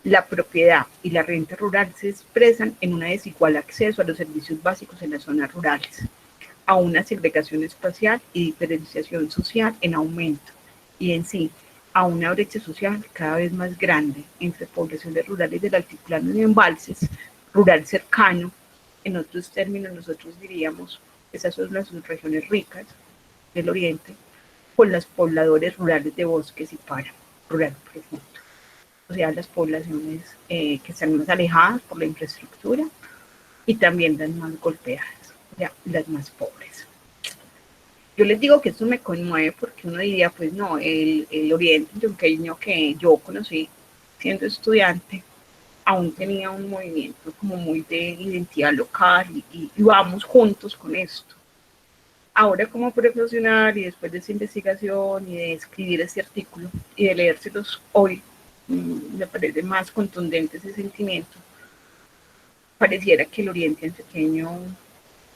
La propiedad y la renta rural se expresan en un desigual acceso a los servicios básicos en las zonas rurales, a una segregación espacial y diferenciación social en aumento, y en sí, a una brecha social cada vez más grande entre poblaciones rurales del altiplano y embalses, rural cercano. En otros términos, nosotros diríamos, esas son las regiones ricas del oriente, con los pobladores rurales de bosques y páramo, rural profundo. O sea, las poblaciones que están más alejadas por la infraestructura y también las más golpeadas, o sea, las más pobres. Yo les digo que esto me conmueve porque uno diría, pues no, el oriente antioqueño que yo conocí siendo estudiante, aún tenía un movimiento como muy de identidad local y vamos juntos con esto. Ahora como profesional y después de esa investigación y de escribir este artículo y de leérselos hoy, me parece más contundente ese sentimiento. Pareciera que el oriente antioqueño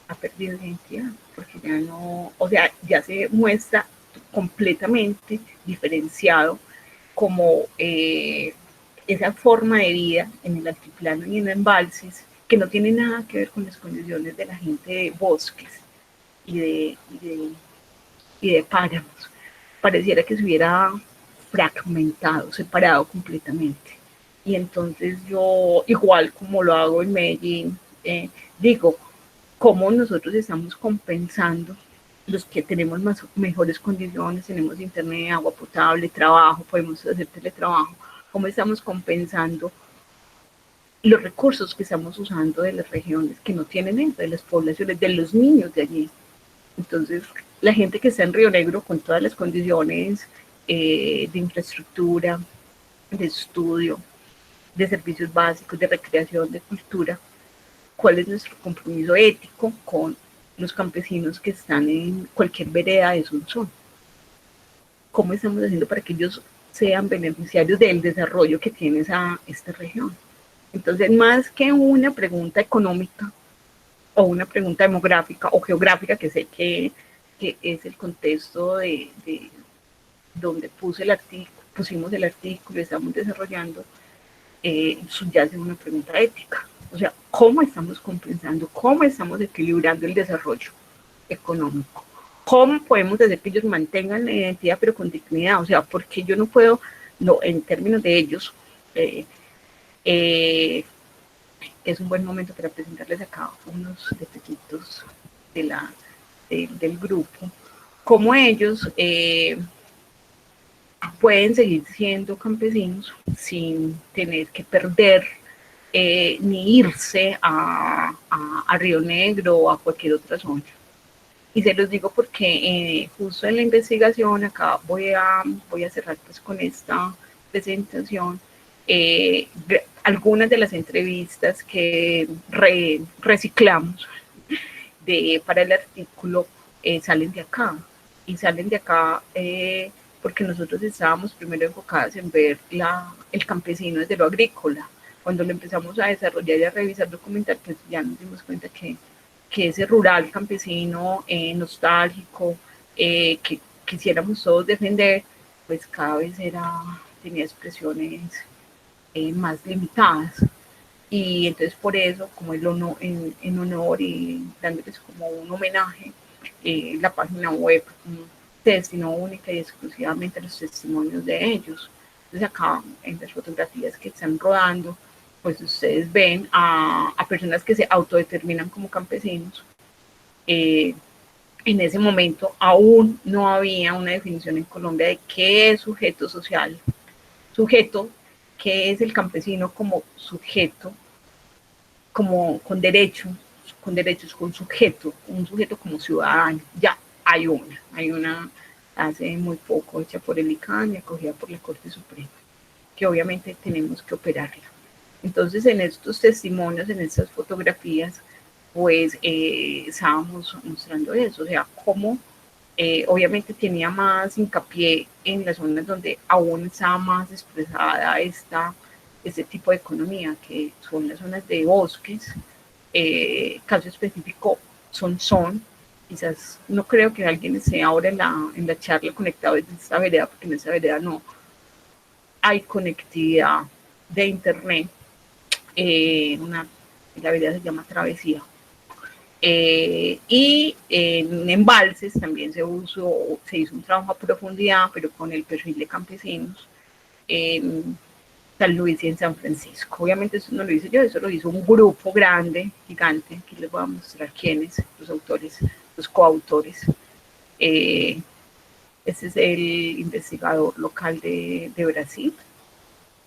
ha perdido identidad, porque ya no, o sea, ya se muestra completamente diferenciado como esa forma de vida en el altiplano y en embalses que no tiene nada que ver con las condiciones de la gente de bosques y de páramos. Pareciera que se hubiera fragmentado, separado completamente. Y entonces yo, igual como lo hago en Medellín, digo, cómo nosotros estamos compensando los que tenemos mejores condiciones, tenemos internet, agua potable, trabajo, podemos hacer teletrabajo, cómo estamos compensando los recursos que estamos usando de las regiones que no tienen eso, de las poblaciones, de los niños de allí. Entonces, la gente que está en Río Negro con todas las condiciones de infraestructura, de estudio, de servicios básicos, de recreación, de cultura, ¿cuál es nuestro compromiso ético con los campesinos que están en cualquier vereda de Sonsón? ¿Cómo estamos haciendo para que ellos sean beneficiarios del desarrollo que tiene esta región? Entonces, más que una pregunta económica o una pregunta demográfica o geográfica, que sé que es el contexto de donde pusimos el artículo y estamos desarrollando, subyace una pregunta ética. O sea, ¿cómo estamos compensando, cómo estamos equilibrando el desarrollo económico? ¿Cómo podemos hacer que ellos mantengan la identidad pero con dignidad? O sea, porque yo no puedo, no, en términos de ellos, es un buen momento para presentarles acá unos detallitos del grupo, cómo ellos pueden seguir siendo campesinos sin tener que perder ni irse a Río Negro o a cualquier otra zona. Y se los digo porque justo en la investigación, acá voy a cerrar pues con esta presentación, algunas de las entrevistas que reciclamos para el artículo salen de acá, y salen de acá porque nosotros estábamos primero enfocados en ver el campesino desde lo agrícola. Cuando lo empezamos a desarrollar y a revisar documental, pues ya nos dimos cuenta que ese rural campesino nostálgico que quisiéramos todos defender, pues cada vez tenía expresiones más limitadas. Y entonces por eso, como en honor y dándoles como un homenaje, la página web se destinó única y exclusivamente a los testimonios de ellos. Entonces acá en las fotografías que están rodando, pues ustedes ven a personas que se autodeterminan como campesinos. En ese momento aún no había una definición en Colombia de qué es sujeto social, qué es el campesino como sujeto, como con derechos, con sujeto, un sujeto como ciudadano. Ya hay una hace muy poco hecha por el ICANN y acogida por la Corte Suprema, que obviamente tenemos que operarla. Entonces, en estos testimonios, en estas fotografías, pues estábamos mostrando eso, o sea, cómo obviamente tenía más hincapié en las zonas donde aún estaba más expresada este tipo de economía, que son las zonas de bosques, caso específico son, quizás no creo que alguien esté ahora en la charla conectado desde esta vereda, porque en esta vereda no hay conectividad de internet, la vereda se llama Travesía. Y en embalses también se hizo un trabajo a profundidad, pero con el perfil de campesinos en San Luis y en San Francisco. Obviamente eso no lo hice yo, eso lo hizo un grupo grande, gigante. Aquí les voy a mostrar quiénes, los autores, los coautores. Este es el investigador local de Brasil.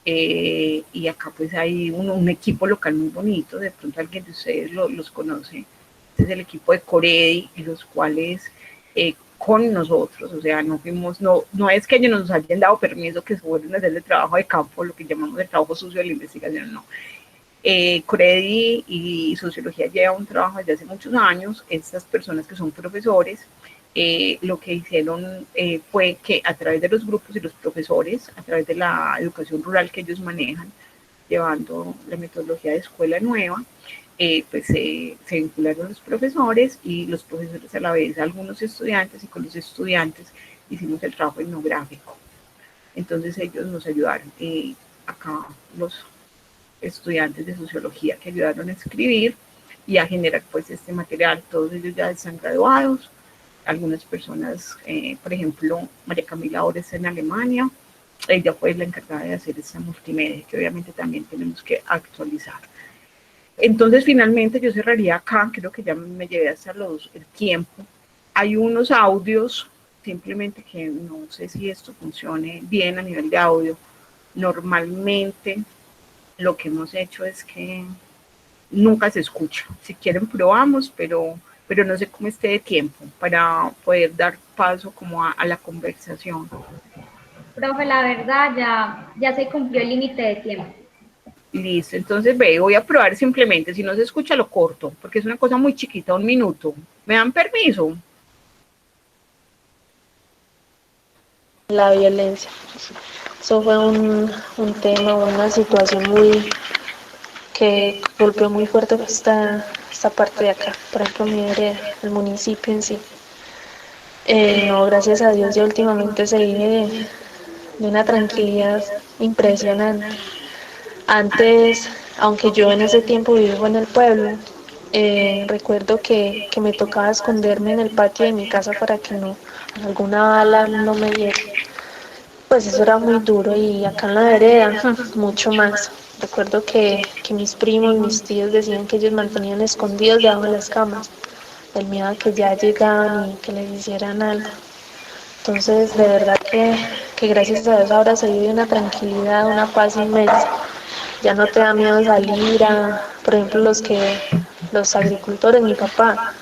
Y acá pues hay un equipo local muy bonito, de pronto alguien de ustedes los conoce. Este es el equipo de Coredi, los cuales con nosotros, o sea, no es que ellos nos hayan dado permiso que se vuelvan a hacer el trabajo de campo, lo que llamamos el trabajo sucio de la investigación, no. Coredi y Sociología lleva un trabajo desde hace muchos años. Estas personas que son profesores, lo que hicieron fue que a través de los grupos y los profesores, a través de la educación rural que ellos manejan, llevando la metodología de escuela nueva, pues se vincularon los profesores y los profesores a la vez a algunos estudiantes, y con los estudiantes hicimos el trabajo etnográfico. Entonces ellos nos ayudaron, acá los estudiantes de sociología que ayudaron a escribir y a generar pues este material. Todos ellos ya están graduados, algunas personas, por ejemplo, María Camila ahora está en Alemania, ella fue la encargada de hacer esta multimedia, que obviamente también tenemos que actualizar. Entonces, finalmente, yo cerraría acá, creo que ya me llevé hasta el tiempo. Hay unos audios, simplemente que no sé si esto funcione bien a nivel de audio. Normalmente, lo que hemos hecho es que nunca se escucha. Si quieren, probamos, pero pero no sé cómo esté de tiempo para poder dar paso como a la conversación. Profe, la verdad ya se cumplió el límite de tiempo. Listo, entonces ve, voy a probar simplemente, si no se escucha lo corto, porque es una cosa muy chiquita, 1 minuto. ¿Me dan permiso? La violencia. Eso fue un tema, una situación muy que golpeó muy fuerte esta parte de acá, por ejemplo, mi vereda, el municipio en sí. No, gracias a Dios ya últimamente se vive de una tranquilidad impresionante. Antes, aunque yo en ese tiempo vivo en el pueblo, recuerdo que me tocaba esconderme en el patio de mi casa para que no alguna bala no me diera. Pues eso era muy duro y acá en la vereda mucho más. Recuerdo que mis primos, mis tíos decían que ellos mantenían escondidos debajo de las camas, el miedo a que ya llegaban y que les hicieran algo. Entonces, de verdad que gracias a Dios ahora se vive una tranquilidad, una paz inmensa. Ya no te da miedo salir por ejemplo, los agricultores, mi papá,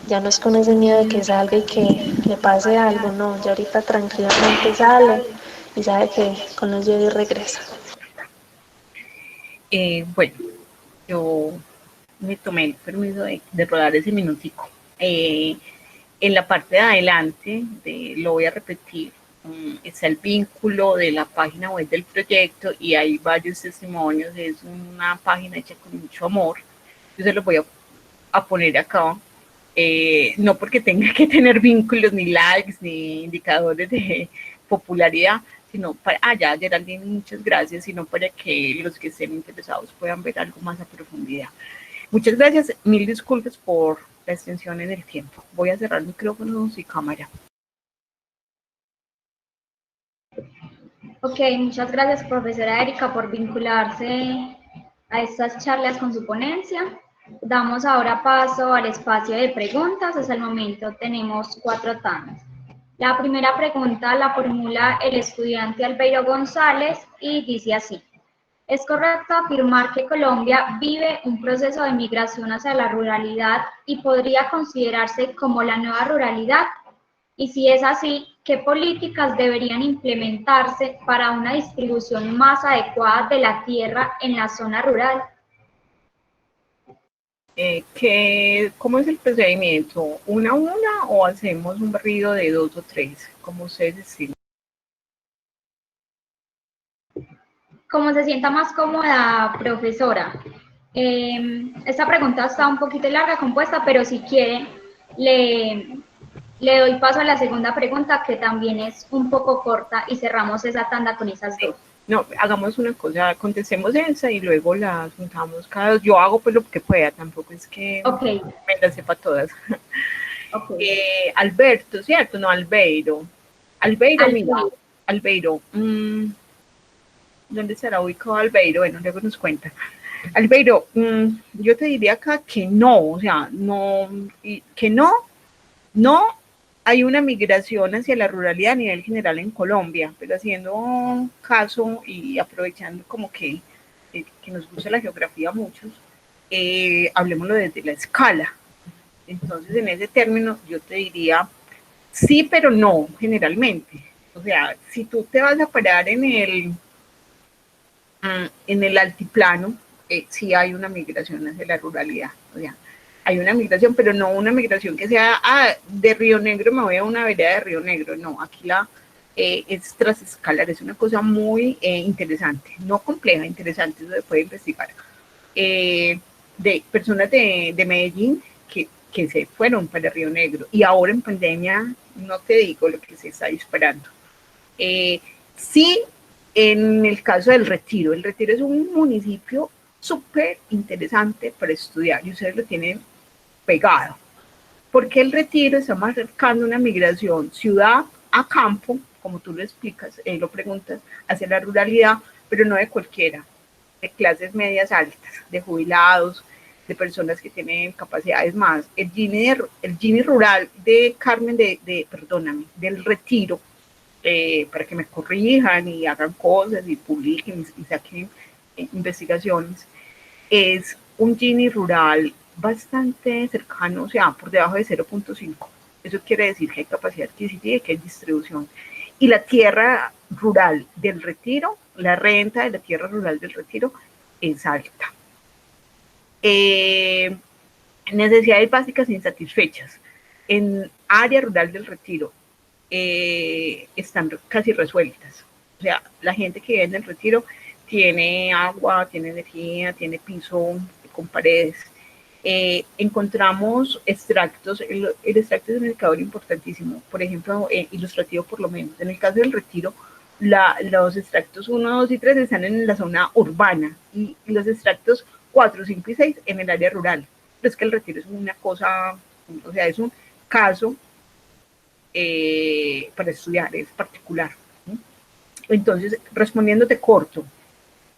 ya no es con ese miedo de que salga y que le pase algo, no, ya ahorita tranquilamente sale y sabe que con los llega y regresa. Bueno, yo me tomé el permiso de rodar ese minutico. En la parte de adelante, lo voy a repetir, está el vínculo de la página web del proyecto y hay varios testimonios, es una página hecha con mucho amor. Yo se los voy a poner acá, no porque tenga que tener vínculos, ni likes, ni indicadores de popularidad, sino para, ya Geraldine, muchas gracias, sino para que los que estén interesados puedan ver algo más a profundidad. Muchas gracias, mil disculpas por la extensión en el tiempo. Voy a cerrar micrófonos y cámara. Ok, muchas gracias, profesora Erika, por vincularse a estas charlas con su ponencia. Damos ahora paso al espacio de preguntas. Hasta el momento tenemos 4 tandas. La primera pregunta la formula el estudiante Albeiro González y dice así: ¿es correcto afirmar que Colombia vive un proceso de migración hacia la ruralidad y podría considerarse como la nueva ruralidad? Y si es así, ¿qué políticas deberían implementarse para una distribución más adecuada de la tierra en la zona rural? ¿Cómo es el procedimiento? ¿Una a una o hacemos un barrido de 2 o 3? Como ustedes deciden. Como se sienta más cómoda, profesora. Esta pregunta está un poquito larga, compuesta, pero si quiere, le doy paso a la segunda pregunta, que también es un poco corta, y cerramos esa tanda con esas 2. No, hagamos una cosa, contestemos esa y luego la juntamos cada dos. Yo hago pues lo que pueda, tampoco es que me las sepa todas. Alberto, ¿cierto? No, Albeiro. Albeiro, mira, Albeiro. ¿Dónde estará ubicado Albeiro? Bueno, luego nos cuenta. Albeiro, yo te diría acá que no, o sea, no, que no hay una migración hacia la ruralidad a nivel general en Colombia, pero haciendo caso y aprovechando como que nos gusta la geografía a muchos, hablemoslo desde la escala. Entonces, en ese término, yo te diría sí, pero no, generalmente. O sea, si tú te vas a parar en el altiplano, sí hay una migración hacia la ruralidad. O sea, hay una migración, pero no una migración que sea, de Río Negro me voy a una vereda de Río Negro. No, aquí es transescalar, es una cosa muy interesante, no compleja, interesante, eso se puede investigar. De personas de Medellín que se fueron para Río Negro y ahora en pandemia, no te digo lo que se está disparando. Sí, en el caso del Retiro, el Retiro es un municipio súper interesante para estudiar y ustedes lo tienen pegado, porque el Retiro está marcando una migración ciudad a campo, como tú lo explicas, lo preguntas, hacia la ruralidad, pero no de cualquiera, de clases medias altas, de jubilados, de personas que tienen capacidades más. El Gini rural de Carmen, del Retiro, para que me corrijan y hagan cosas y publiquen y saquen investigaciones, es un Gini rural bastante cercano, o sea, por debajo de 0.5. Eso quiere decir que hay capacidad adquisitiva y que hay distribución. Y la tierra rural del Retiro, la renta de la tierra rural del Retiro es alta. Necesidades básicas insatisfechas. En área rural del Retiro están casi resueltas. O sea, la gente que vive en el Retiro tiene agua, tiene energía, tiene piso con paredes. Encontramos extractos, el extracto es un indicador importantísimo, por ejemplo, ilustrativo por lo menos. En el caso del Retiro, los extractos 1, 2 y 3 están en la zona urbana y los extractos 4, 5 y 6 en el área rural. Pero es que el Retiro es una cosa, o sea, es un caso para estudiar, es particular. ¿Sí? Entonces, respondiéndote corto,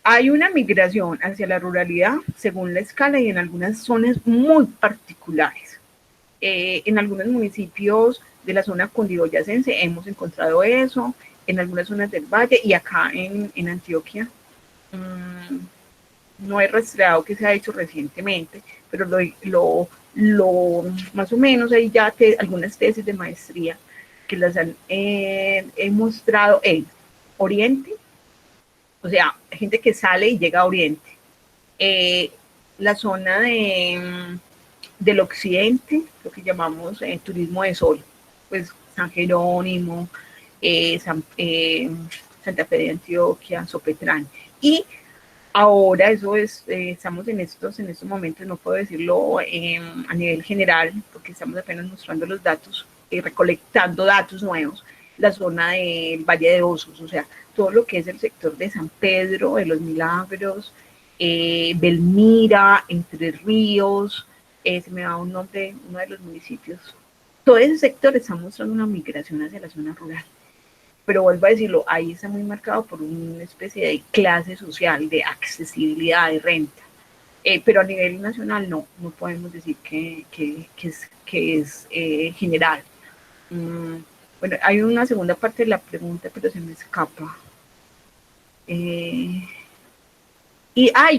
hay una migración hacia la ruralidad según la escala y en algunas zonas muy particulares. En algunos municipios de la zona cundiboyacense hemos encontrado eso, en algunas zonas del valle y acá en Antioquia. No he rastreado que se ha hecho recientemente, pero más o menos hay ya algunas tesis de maestría que las han mostrado en Oriente, o sea, gente que sale y llega a Oriente. La zona del occidente, lo que llamamos turismo de sol, pues San Jerónimo, Santa Fe de Antioquia, Sopetrán. Y ahora eso es, estamos en estos momentos, no puedo decirlo a nivel general, porque estamos apenas mostrando los datos, recolectando datos nuevos, la zona del Valle de Osos, o sea, todo lo que es el sector de San Pedro, de los Milagros, Belmira, Entre Ríos, se me da un nombre, uno de los municipios. Todo ese sector está mostrando una migración hacia la zona rural. Pero vuelvo a decirlo, ahí está muy marcado por una especie de clase social, de accesibilidad, de renta. Pero a nivel nacional no podemos decir que es general. Bueno, hay una segunda parte de la pregunta, pero se me escapa.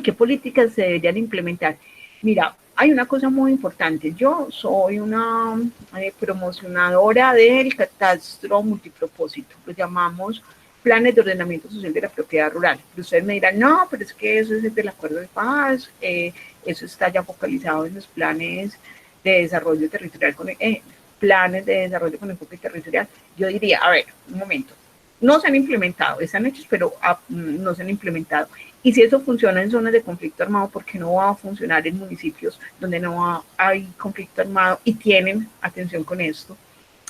¿Qué políticas se deberían implementar? Mira, hay una cosa muy importante. Yo soy una promocionadora del catastro multipropósito. Lo llamamos planes de ordenamiento social de la propiedad rural. Pero ustedes me dirán, no, pero es que eso es del acuerdo de paz, eso está ya focalizado en los planes de desarrollo territorial, planes de desarrollo con enfoque territorial. Yo diría, a ver, un momento, no se han implementado, están hechos, pero no se han implementado. Y si eso funciona en zonas de conflicto armado, ¿por qué no va a funcionar en municipios donde no hay conflicto armado y tienen, atención con esto,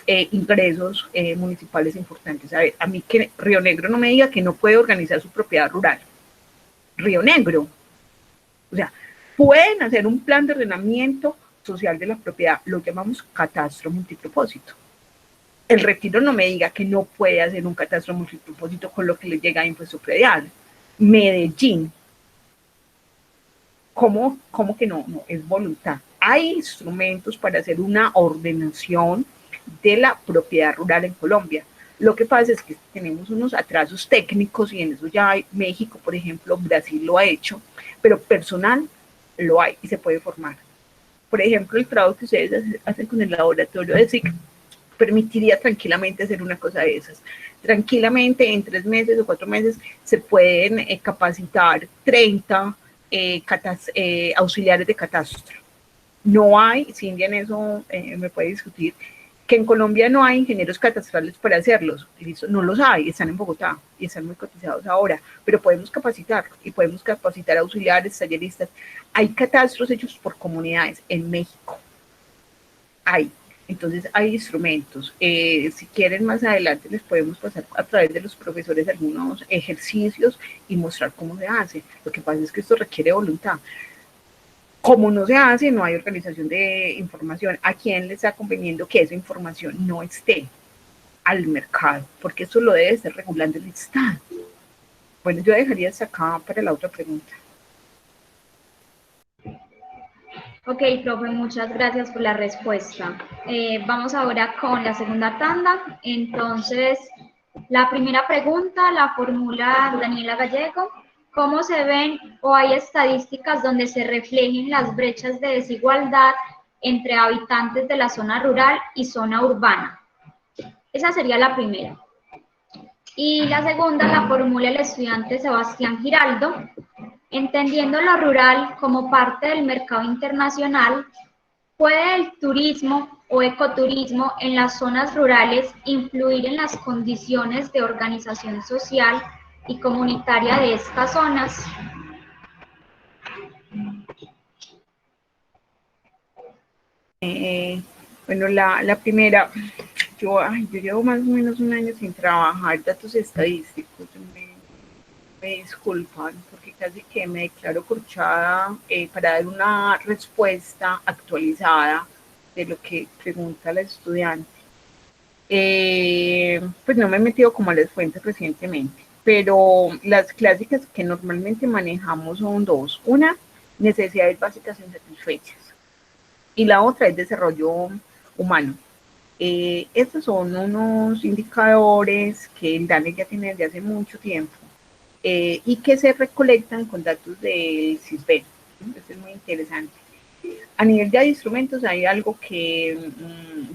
ingresos municipales importantes? A ver, a mí que Río Negro no me diga que no puede organizar su propiedad rural. Río Negro. O sea, pueden hacer un plan de ordenamiento social de la propiedad, lo llamamos catastro multipropósito. El Retiro no me diga que no puede hacer un catastro multipropósito con lo que le llega a impuesto predial. Medellín, ¿cómo que no? No, es voluntad. Hay instrumentos para hacer una ordenación de la propiedad rural en Colombia. Lo que pasa es que tenemos unos atrasos técnicos y en eso ya hay México, por ejemplo, Brasil lo ha hecho, pero personal lo hay y se puede formar. Por ejemplo, el trabajo que ustedes hacen con el laboratorio de SIC permitiría tranquilamente hacer una cosa de esas. Tranquilamente, en 3 meses o 4 meses, se pueden capacitar 30 auxiliares de catastro. No hay, Cindy en eso me puede discutir, que en Colombia no hay ingenieros catastrales para hacerlos. No los hay, están en Bogotá y están muy cotizados ahora, pero podemos capacitar y podemos capacitar auxiliares, talleristas. Hay catastros hechos por comunidades en México. Entonces hay instrumentos. Si quieren más adelante les podemos pasar a través de los profesores algunos ejercicios y mostrar cómo se hace. Lo que pasa es que esto requiere voluntad. Como no se hace, no hay organización de información. ¿A quién le está conveniendo que esa información no esté al mercado? Porque eso lo debe estar regulando el Estado. Bueno, yo dejaría hasta acá para la otra pregunta. Ok, profe, muchas gracias por la respuesta. Vamos ahora con la segunda tanda. Entonces, la primera pregunta la formula Daniela Gallego ¿Cómo se ven o hay estadísticas donde se reflejen las brechas de desigualdad entre habitantes de la zona rural y zona urbana? Esa sería la primera. Y la segunda la formula el estudiante Sebastián Giraldo. Entendiendo lo rural como parte del mercado internacional, ¿puede el turismo o ecoturismo en las zonas rurales influir en las condiciones de organización social y comunitaria de estas zonas? Bueno, la primera, yo llevo más o menos un año sin trabajar datos estadísticos. Me disculpan porque casi que me declaro corchada para dar una respuesta actualizada de lo que pregunta la estudiante. Pues no me he metido como a las fuentes recientemente, pero las clásicas que normalmente manejamos son dos. Una, necesidades básicas insatisfechas, y la otra es desarrollo humano. Estos son unos indicadores que el DANE ya tiene desde hace mucho tiempo y que se recolectan con datos del CISBEN. Esto es muy interesante. A nivel de instrumentos hay algo que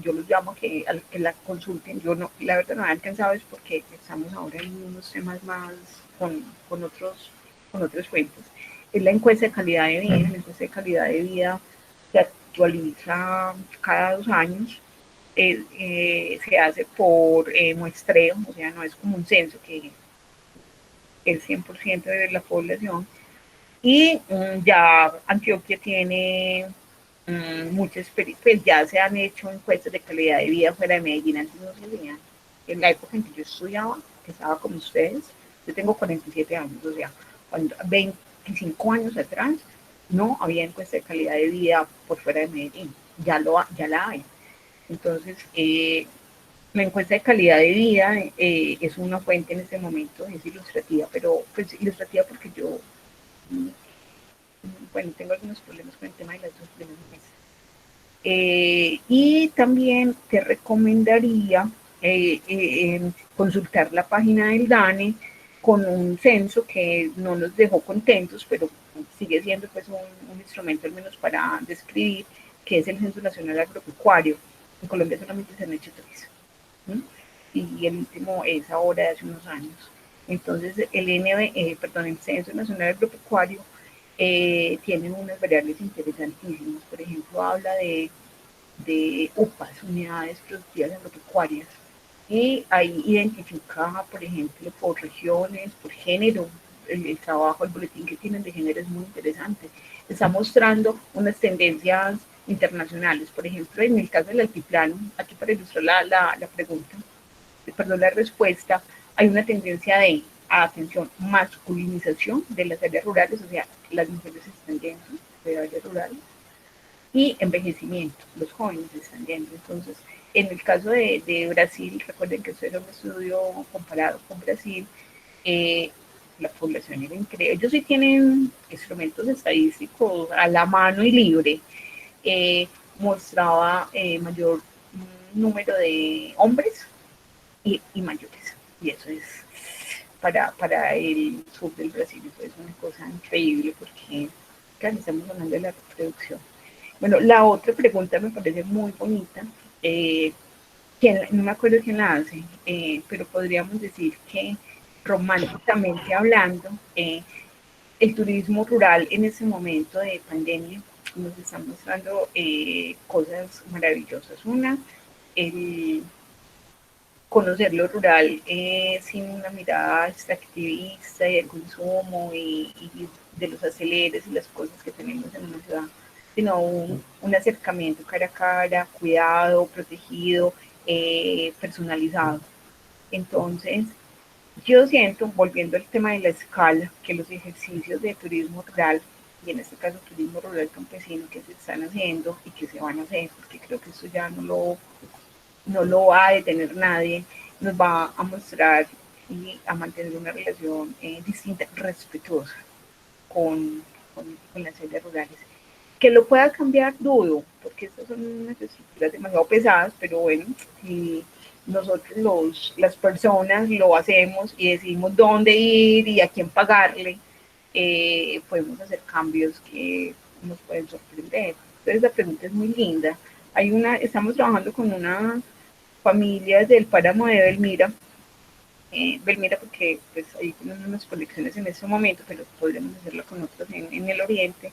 yo los llamo que la consulten. Yo no, la verdad no he alcanzado, es porque estamos ahora en unos temas más con otras fuentes. Es la encuesta de calidad de vida. La encuesta de calidad de vida se actualiza cada 2 años. Se hace por muestreo, o sea, no es como un censo que el 100% de la población. Y ya Antioquia tiene mucha experiencia, pues ya se han hecho encuestas de calidad de vida fuera de Medellín, antes no se hacían. En la época en que yo estudiaba, que estaba con ustedes, yo tengo 47 años, o sea, cuando 25 años atrás, no había encuesta de calidad de vida por fuera de Medellín, ya la hay. Entonces, la encuesta de calidad de vida es una fuente en este momento, es ilustrativa, pero pues ilustrativa porque yo, bueno, tengo algunos problemas con el tema de las dos primeras meses. Y también te recomendaría consultar la página del DANE con un censo que no nos dejó contentos, pero sigue siendo pues un instrumento al menos para describir, que es el Censo Nacional Agropecuario. En Colombia solamente se han hecho 3, ¿no? Y el último es ahora de hace unos años. Entonces el Censo Nacional Agropecuario tiene unas variables interesantísimas. Por ejemplo, habla de UPAs, unidades productivas agropecuarias, y ahí identifica, por ejemplo, por regiones, por género. El trabajo, el boletín que tienen de género es muy interesante. Está mostrando unas tendencias internacionales. Por ejemplo, en el caso del altiplano, aquí para ilustrar la pregunta, perdón, la respuesta, hay una tendencia de, atención, masculinización de las áreas rurales, o sea, las mujeres están yendo de áreas rurales, y envejecimiento, los jóvenes están yendo. Entonces, en el caso de Brasil, recuerden que esto era un estudio comparado con Brasil, la población era increíble. Ellos sí tienen instrumentos estadísticos a la mano y libre. Mostraba mayor número de hombres y mayores. Y eso es para el sur del Brasil, eso es una cosa increíble porque casi estamos hablando de la reproducción. Bueno, la otra pregunta me parece muy bonita. No me acuerdo quién la hace, pero podríamos decir que románticamente hablando, el turismo rural en ese momento de pandemia nos está mostrando cosas maravillosas. Una, el conocer lo rural sin una mirada extractivista y de consumo y de los aceleres y las cosas que tenemos en una ciudad, sino un acercamiento cara a cara, cuidado, protegido, personalizado. Entonces, yo siento, volviendo al tema de la escala, que los ejercicios de turismo rural, y en este caso turismo rural campesino, que se están haciendo y que se van a hacer, porque creo que esto ya no lo va a detener nadie, nos va a mostrar y a mantener una relación distinta, respetuosa con las áreas rurales. Que lo pueda cambiar, dudo, porque estas son unas estructuras demasiado pesadas, pero bueno, si nosotros las personas lo hacemos y decidimos dónde ir y a quién pagarle, podemos hacer cambios que nos pueden sorprender. Entonces la pregunta es muy linda. Estamos trabajando con una familia del páramo de Belmira, porque pues ahí tenemos unas colecciones en este momento, pero podremos hacerlo con otros en el oriente,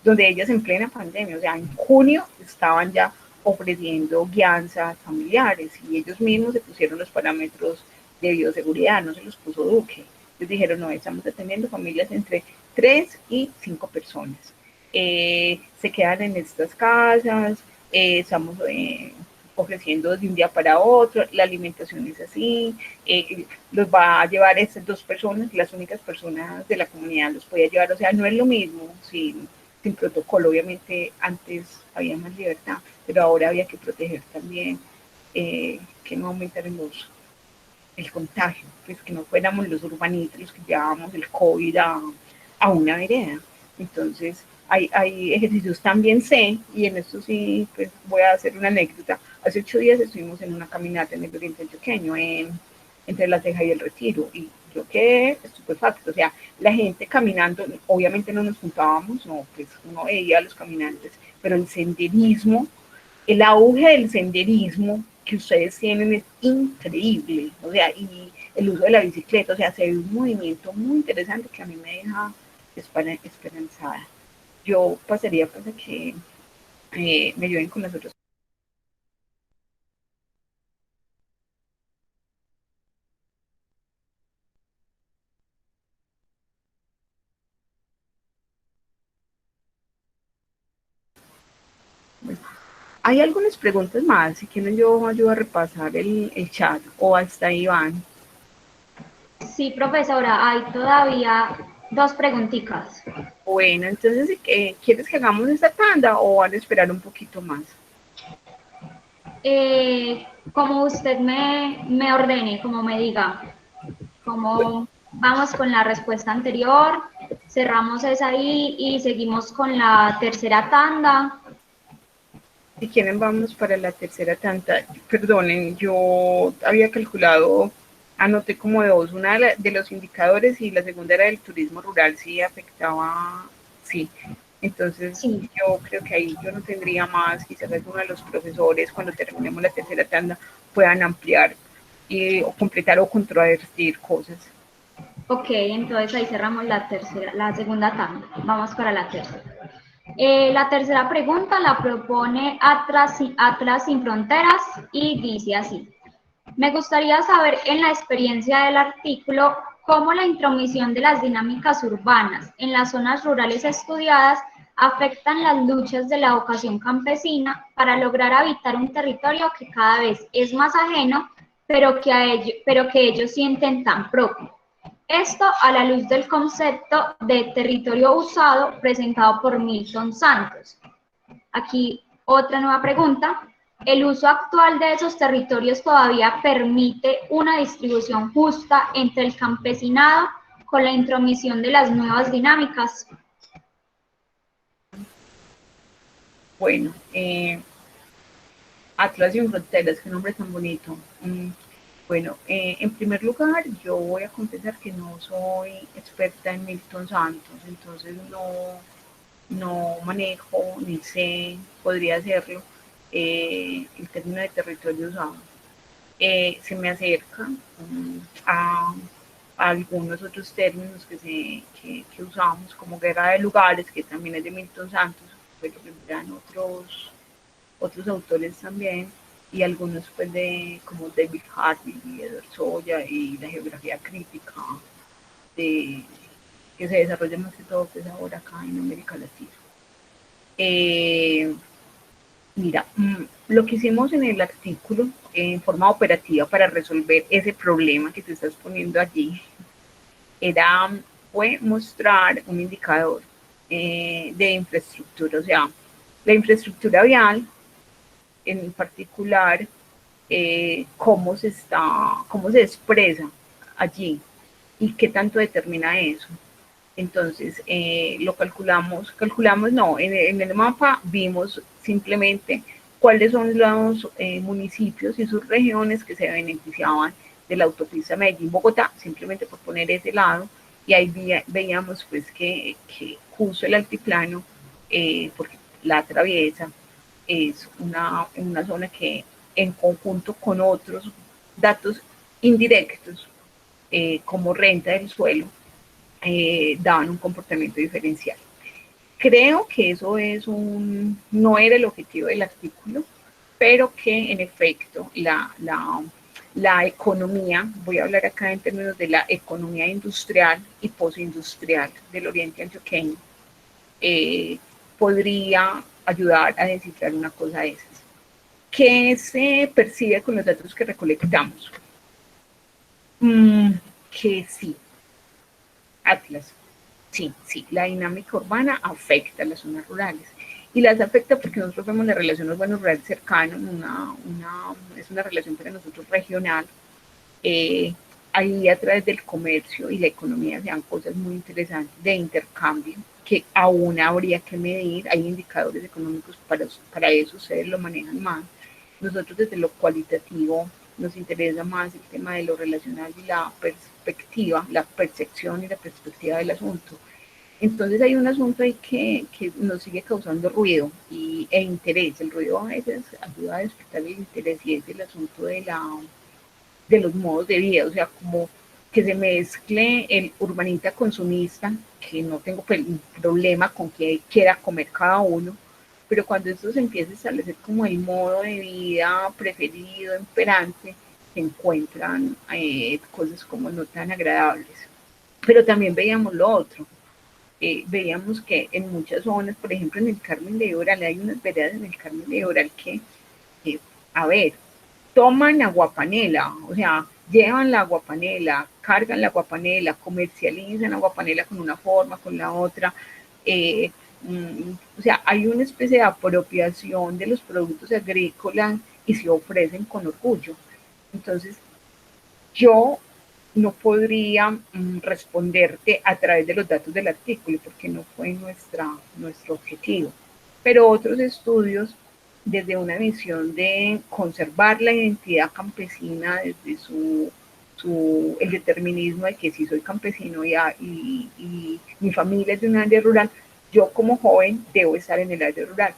donde ellas en plena pandemia, o sea, en junio estaban ya ofreciendo guianzas familiares y ellos mismos se pusieron los parámetros de bioseguridad, no se los puso Duque. Ellos dijeron, no, estamos atendiendo familias entre 3 y 5 personas. Se quedan en estas casas, estamos ofreciendo de un día para otro, la alimentación es así, los va a llevar estas 2 personas, las únicas personas de la comunidad los puede llevar, o sea, no es lo mismo sin protocolo, obviamente antes había más libertad, pero ahora había que proteger también que no aumentaran el contagio, pues que no fuéramos los urbanitos los que llevábamos el COVID a una vereda. Entonces, hay ejercicios también sé, y en esto sí pues voy a hacer una anécdota. Hace 8 días estuvimos en una caminata en el oriente antioqueño, entre La Ceja y El Retiro, y yo quedé estupefacto, o sea, la gente caminando, obviamente no nos juntábamos, no, pues uno veía a los caminantes, pero el senderismo, el auge del senderismo que ustedes tienen es increíble, o sea, y el uso de la bicicleta, o sea, se ve un movimiento muy interesante que a mí me deja esperanzada. Yo pasaría pues a que me ayuden con las otras. Bueno, hay algunas preguntas más, si quieren yo ayudo a repasar el chat, o hasta ahí van. Sí, profesora, hay todavía 2 preguntitas. Bueno, entonces, ¿quieres que hagamos esta tanda o van a esperar un poquito más? Como usted me ordene, como me diga, como vamos con la respuesta anterior, cerramos esa ahí y seguimos con la tercera tanda. Si quieren, vamos para la tercera tanda. Perdonen, yo había calculado, anoté como 2, una de los indicadores y la segunda era del turismo rural, sí afectaba, sí. Entonces, Sí. yo creo que ahí yo no tendría más, quizás alguno de los profesores, cuando terminemos la tercera tanda, puedan ampliar o completar o contradecir cosas. Ok, entonces ahí cerramos la segunda tanda. Vamos para la tercera. La tercera pregunta la propone Atlas Sin Fronteras y dice así. Me gustaría saber en la experiencia del artículo cómo la intromisión de las dinámicas urbanas en las zonas rurales estudiadas afectan las luchas de la vocación campesina para lograr habitar un territorio que cada vez es más ajeno, pero que ellos sienten tan propio. Esto a la luz del concepto de territorio usado presentado por Milton Santos. Aquí otra nueva pregunta. ¿El uso actual de esos territorios todavía permite una distribución justa entre el campesinado con la intromisión de las nuevas dinámicas? Bueno, Atlas Sin Fronteras, qué nombre tan bonito. Bueno, en primer lugar, yo voy a confesar que no soy experta en Milton Santos, entonces no manejo ni sé, podría hacerlo, el término de territorio usado. Se me acerca a algunos otros términos que usamos, como guerra de lugares, que también es de Milton Santos, pero que vendrán otros autores también, y algunos pues como David Harvey y Edward Soya y la geografía crítica que se desarrolla más que todo pues ahora acá en América Latina. Mira, lo que hicimos en el artículo en forma operativa para resolver ese problema que te estás poniendo allí fue mostrar un indicador de infraestructura, o sea, la infraestructura vial en particular, cómo se expresa allí y qué tanto determina eso. Entonces, lo calculamos no, en el mapa vimos simplemente cuáles son los municipios y sus regiones que se beneficiaban de la autopista Medellín-Bogotá, simplemente por poner ese lado, y ahí veíamos pues que justo el altiplano, porque la atraviesa, es una zona que en conjunto con otros datos indirectos, como renta del suelo, daban un comportamiento diferencial. Creo que eso no era el objetivo del artículo, pero que en efecto la economía, voy a hablar acá en términos de la economía industrial y postindustrial del Oriente Antioqueño, podría ayudar a descifrar una cosa de esas. ¿Qué se percibe con los datos que recolectamos? Que sí, Atlas, sí, la dinámica urbana afecta a las zonas rurales. Y las afecta porque nosotros vemos la relación urbano-rural cercana, es una relación para nosotros regional. Ahí a través del comercio y la economía se dan cosas muy interesantes de intercambio que aún habría que medir. Hay indicadores económicos para eso, ustedes lo manejan más. Nosotros desde lo cualitativo nos interesa más el tema de lo relacional y la perspectiva, la percepción y la perspectiva del asunto. Entonces hay un asunto ahí que nos sigue causando ruido e interés. El ruido a veces ayuda a despertar el interés y es el asunto de los modos de vida, o sea, como que se mezcle el urbanita consumista, que no tengo problema con que quiera comer cada uno, pero cuando esto se empieza a establecer como el modo de vida preferido, imperante, se encuentran cosas como no tan agradables. Pero también veíamos lo otro, veíamos que en muchas zonas, por ejemplo en el Carmen de Oral, hay unas veredas en el Carmen de Oral que a ver, toman aguapanela, o sea, llevan la aguapanela, cargan la aguapanela, comercializan la aguapanela con una forma, con la otra. O sea, hay una especie de apropiación de los productos agrícolas y se ofrecen con orgullo. Entonces, yo no podría responderte a través de los datos del artículo porque no fue nuestro objetivo. Pero otros estudios, desde una visión de conservar la identidad campesina, desde el determinismo de que si soy campesino y mi familia es de un área rural, yo como joven debo estar en el área rural.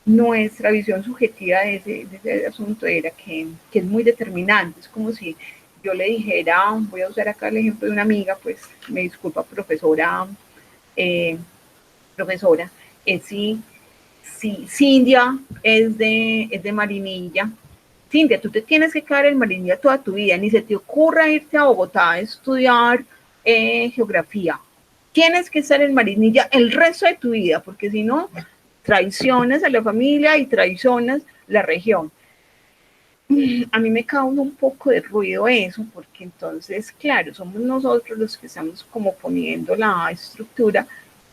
Nuestra visión subjetiva de ese asunto era que es muy determinante, es como si yo le dijera, voy a usar acá el ejemplo de una amiga, pues me disculpa profesora, si Cindia es de Marinilla, Cindia, tú te tienes que quedar en Marinilla toda tu vida, ni se te ocurra irte a Bogotá a estudiar geografía, tienes que estar en Marinilla el resto de tu vida, porque si no, traicionas a la familia y traicionas la región. A mí me causa un poco de ruido eso, porque entonces, claro, somos nosotros los que estamos como poniendo la estructura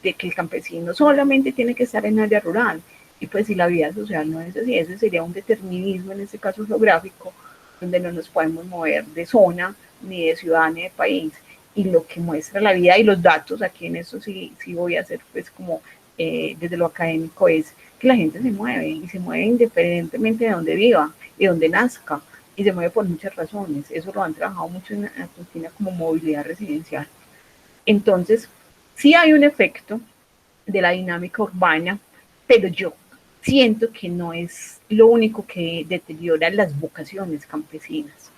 de que el campesino solamente tiene que estar en área rural. Y pues si la vida social no es así, ese sería un determinismo, en este caso geográfico, donde no nos podemos mover de zona, ni de ciudad, ni de país. Y lo que muestra la vida y los datos, aquí en eso sí voy a hacer pues como desde lo académico, es que la gente se mueve y se mueve independientemente de donde viva y donde nazca, y se mueve por muchas razones. Eso lo han trabajado mucho en Argentina como movilidad residencial. Entonces, sí hay un efecto de la dinámica urbana, pero yo siento que no es lo único que deteriora las vocaciones campesinas.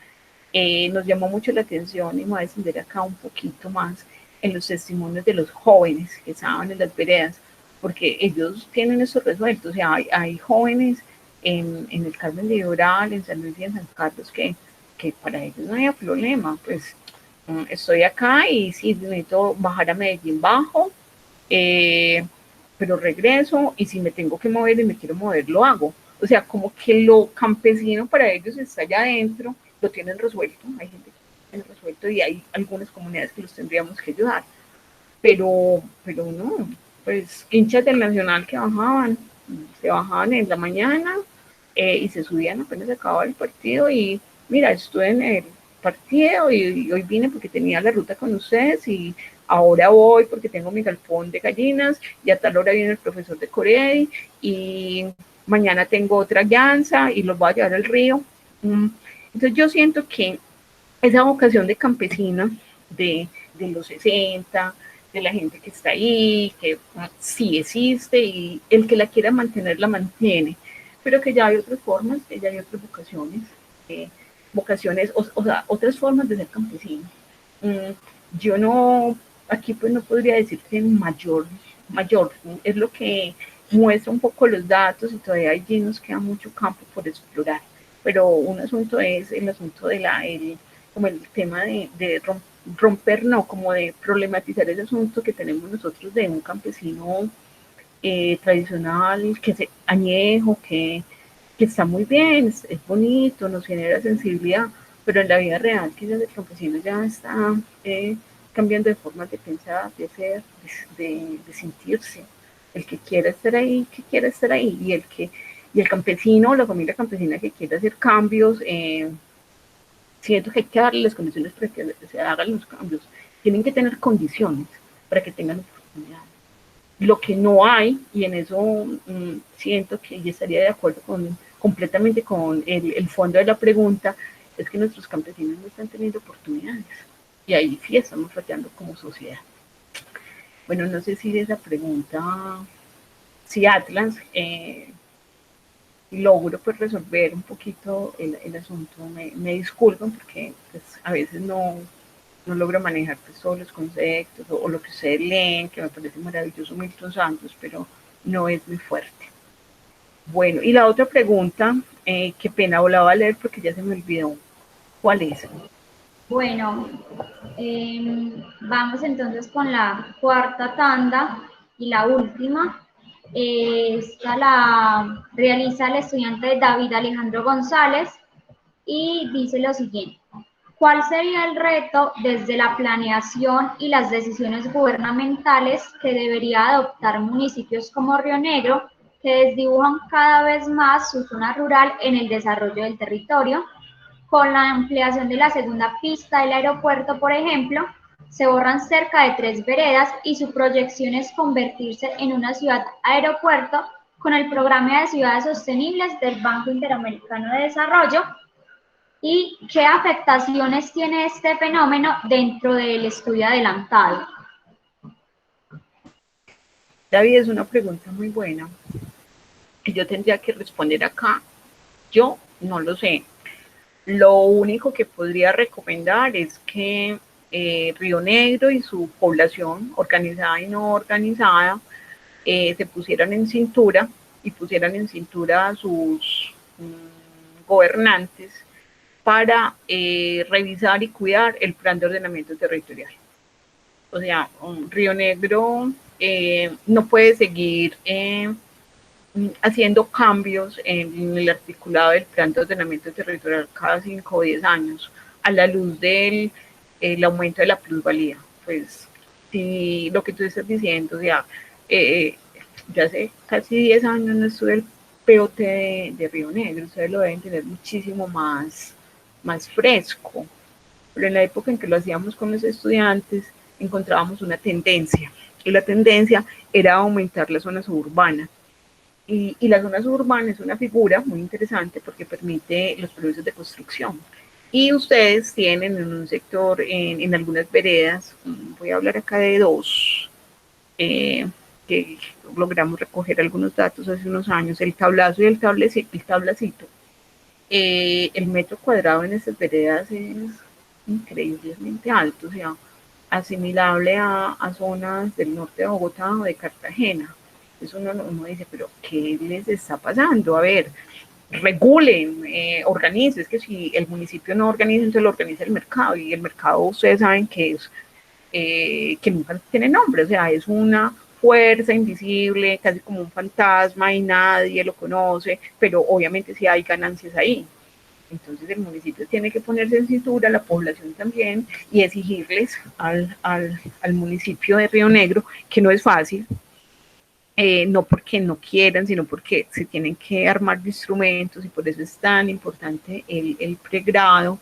Nos llamó mucho la atención, y me voy a descender acá un poquito más, en los testimonios de los jóvenes que estaban en las veredas, porque ellos tienen eso resuelto. O sea, hay jóvenes en el Carmen de Oral, en San Luis y en San Carlos, que para ellos no había problema. Pues estoy acá y si necesito bajar a Medellín, bajo, pero regreso, y si me tengo que mover y me quiero mover, lo hago. O sea, como que lo campesino para ellos está allá adentro, lo tienen resuelto. Hay gente que tiene resuelto y hay algunas comunidades que los tendríamos que ayudar. Pero no, pues hinchas del Nacional que se bajaban en la mañana y se subían apenas acababa el partido y mira, estuve en el partido y hoy vine porque tenía la ruta con ustedes y ahora voy porque tengo mi galpón de gallinas y a tal hora viene el profesor de Corey y mañana tengo otra llanza y los voy a llevar al río. Entonces yo siento que esa vocación de campesina, de de los 60, de la gente que está ahí, que sí existe y el que la quiera mantener la mantiene, pero que ya hay otras formas, que ya hay otras vocaciones, o sea, otras formas de ser campesino. Yo no, aquí pues no podría decir que mayor, es lo que muestra un poco los datos y todavía allí nos queda mucho campo por explorar, pero un asunto es el asunto de como el tema de romper, no, como de problematizar ese asunto que tenemos nosotros de un campesino tradicional, que se añejo, que está muy bien, es bonito, nos genera sensibilidad, pero en la vida real quizás el campesino ya está cambiando de forma de pensar, de hacer, de sentirse. El que quiera estar ahí, que quiera estar ahí, y el campesino, la familia campesina que quiera hacer cambios, siento que hay que darle las condiciones para que se hagan los cambios. Tienen que tener condiciones para que tengan oportunidades. Lo que no hay, y en eso siento que yo estaría de acuerdo completamente con el fondo de la pregunta, es que nuestros campesinos no están teniendo oportunidades. Y ahí sí estamos fallando como sociedad. Bueno, no sé si de esa pregunta, si Atlas logro pues resolver un poquito el asunto. Me disculpan porque pues, a veces no logro manejar pues, todos los conceptos o lo que ustedes leen, que me parece maravilloso Milton Santos, pero no es muy fuerte. Bueno, y la otra pregunta, qué pena, la voy a leer porque ya se me olvidó. ¿Cuál es? Bueno, vamos entonces con la cuarta tanda y la última. Esta la realiza el estudiante David Alejandro González y dice lo siguiente. ¿Cuál sería el reto desde la planeación y las decisiones gubernamentales que debería adoptar municipios como Río Negro, que desdibujan cada vez más su zona rural en el desarrollo del territorio? Con la ampliación de la segunda pista del aeropuerto, por ejemplo, se borran cerca de 3 veredas y su proyección es convertirse en una ciudad aeropuerto con el programa de ciudades sostenibles del Banco Interamericano de Desarrollo. ¿Y qué afectaciones tiene este fenómeno dentro del estudio adelantado? David, es una pregunta muy buena. Y yo tendría que responder acá. Yo no lo sé. Lo único que podría recomendar es que Río Negro y su población, organizada y no organizada, se pusieran en cintura y pusieran en cintura a sus gobernantes para revisar y cuidar el plan de ordenamiento territorial. O sea, Río Negro no puede seguir haciendo cambios en el articulado del plan de ordenamiento territorial cada 5 o 10 años a la luz del aumento de la plusvalía. Pues si lo que tú estás diciendo, o sea, ya hace casi 10 años no estuve el POT de Río Negro, ustedes lo deben tener muchísimo más fresco, pero en la época en que lo hacíamos con los estudiantes encontrábamos una tendencia, y la tendencia era aumentar la zona suburbana. Y la zona suburbana es una figura muy interesante porque permite los procesos de construcción. Y ustedes tienen en un sector, en algunas veredas, voy a hablar acá de dos, que logramos recoger algunos datos hace unos años, el tablazo y el tablacito. El metro cuadrado en estas veredas es increíblemente alto, o sea, asimilable a zonas del norte de Bogotá o de Cartagena. Entonces uno dice, pero ¿qué les está pasando? A ver, regulen, organicen. Es que si el municipio no organiza, entonces lo organiza el mercado. Y el mercado, ustedes saben que es que nunca tiene nombre, o sea, es una fuerza invisible, casi como un fantasma y nadie lo conoce, pero obviamente sí hay ganancias ahí. Entonces el municipio tiene que ponerse en cintura, la población también, y exigirles al municipio de Río Negro, que no es fácil, no porque no quieran, sino porque se tienen que armar de instrumentos y por eso es tan importante el pregrado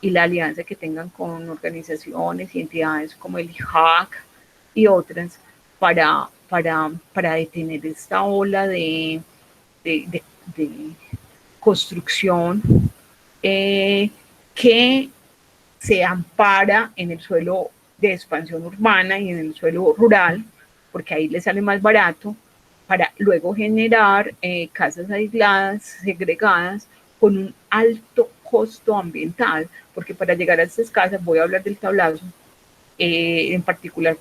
y la alianza que tengan con organizaciones y entidades como el IJAC y otras para detener esta ola de construcción que se ampara en el suelo de expansión urbana y en el suelo rural, porque ahí les sale más barato, para luego generar casas aisladas, segregadas, con un alto costo ambiental, porque para llegar a estas casas, voy a hablar del tablazo, en particular,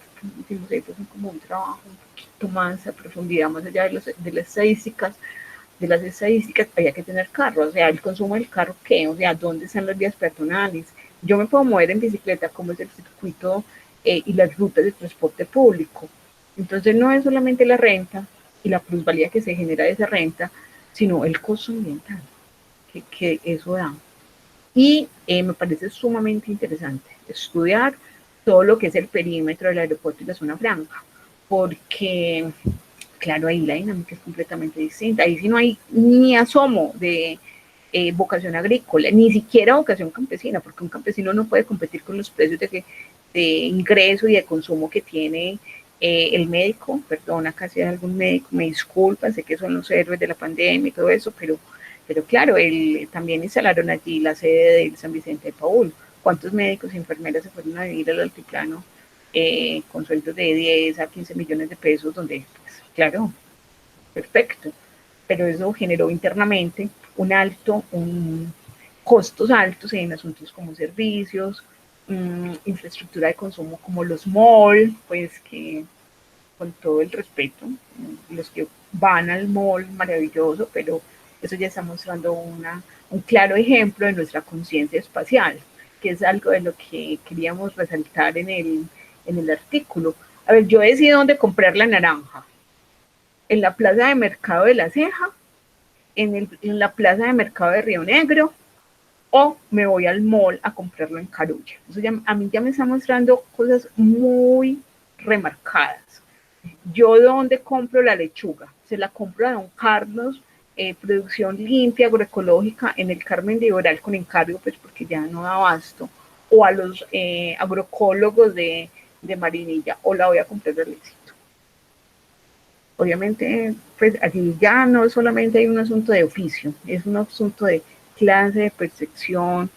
pues, son como un trabajo un poquito más a profundidad, más allá de las estadísticas, había que tener carro, o sea, el consumo del carro, ¿qué? O sea, ¿dónde están las vías peatonales? Yo me puedo mover en bicicleta, ¿cómo es el circuito y las rutas de transporte público? Entonces no es solamente la renta y la plusvalía que se genera de esa renta, sino el costo ambiental que eso da. Y me parece sumamente interesante estudiar todo lo que es el perímetro del aeropuerto y la zona franca, porque claro, ahí la dinámica es completamente distinta. Ahí sí no hay ni asomo de vocación agrícola, ni siquiera vocación campesina, porque un campesino no puede competir con los precios de ingreso y de consumo que tiene el médico. Perdona, casi algún médico, me disculpa, sé que son los héroes de la pandemia y todo eso, pero claro, también instalaron allí la sede del San Vicente de Paúl. ¿Cuántos médicos y enfermeras se fueron a vivir al altiplano con sueldos de 10 a 15 millones de pesos, donde, pues, claro, perfecto, pero eso generó internamente costos altos en asuntos como servicios, infraestructura de consumo como los malls, pues que con todo el respeto, los que van al mall, maravilloso, pero eso ya está mostrando un claro ejemplo de nuestra conciencia espacial, que es algo de lo que queríamos resaltar en el artículo. A ver, yo decido dónde comprar la naranja, en la plaza de mercado de La Ceja, en la plaza de mercado de Río Negro, o me voy al mall a comprarlo en Carulla. Eso ya, a mí ya me está mostrando cosas muy remarcadas. Yo dónde compro la lechuga, se la compro a Don Carlos, producción limpia, agroecológica, en el Carmen de Iboral con encargo, pues porque ya no da abasto, o a los agroecólogos de Marinilla, o la voy a comprar al Éxito. Obviamente, pues aquí ya no solamente hay un asunto de oficio, es un asunto de clase, de percepción,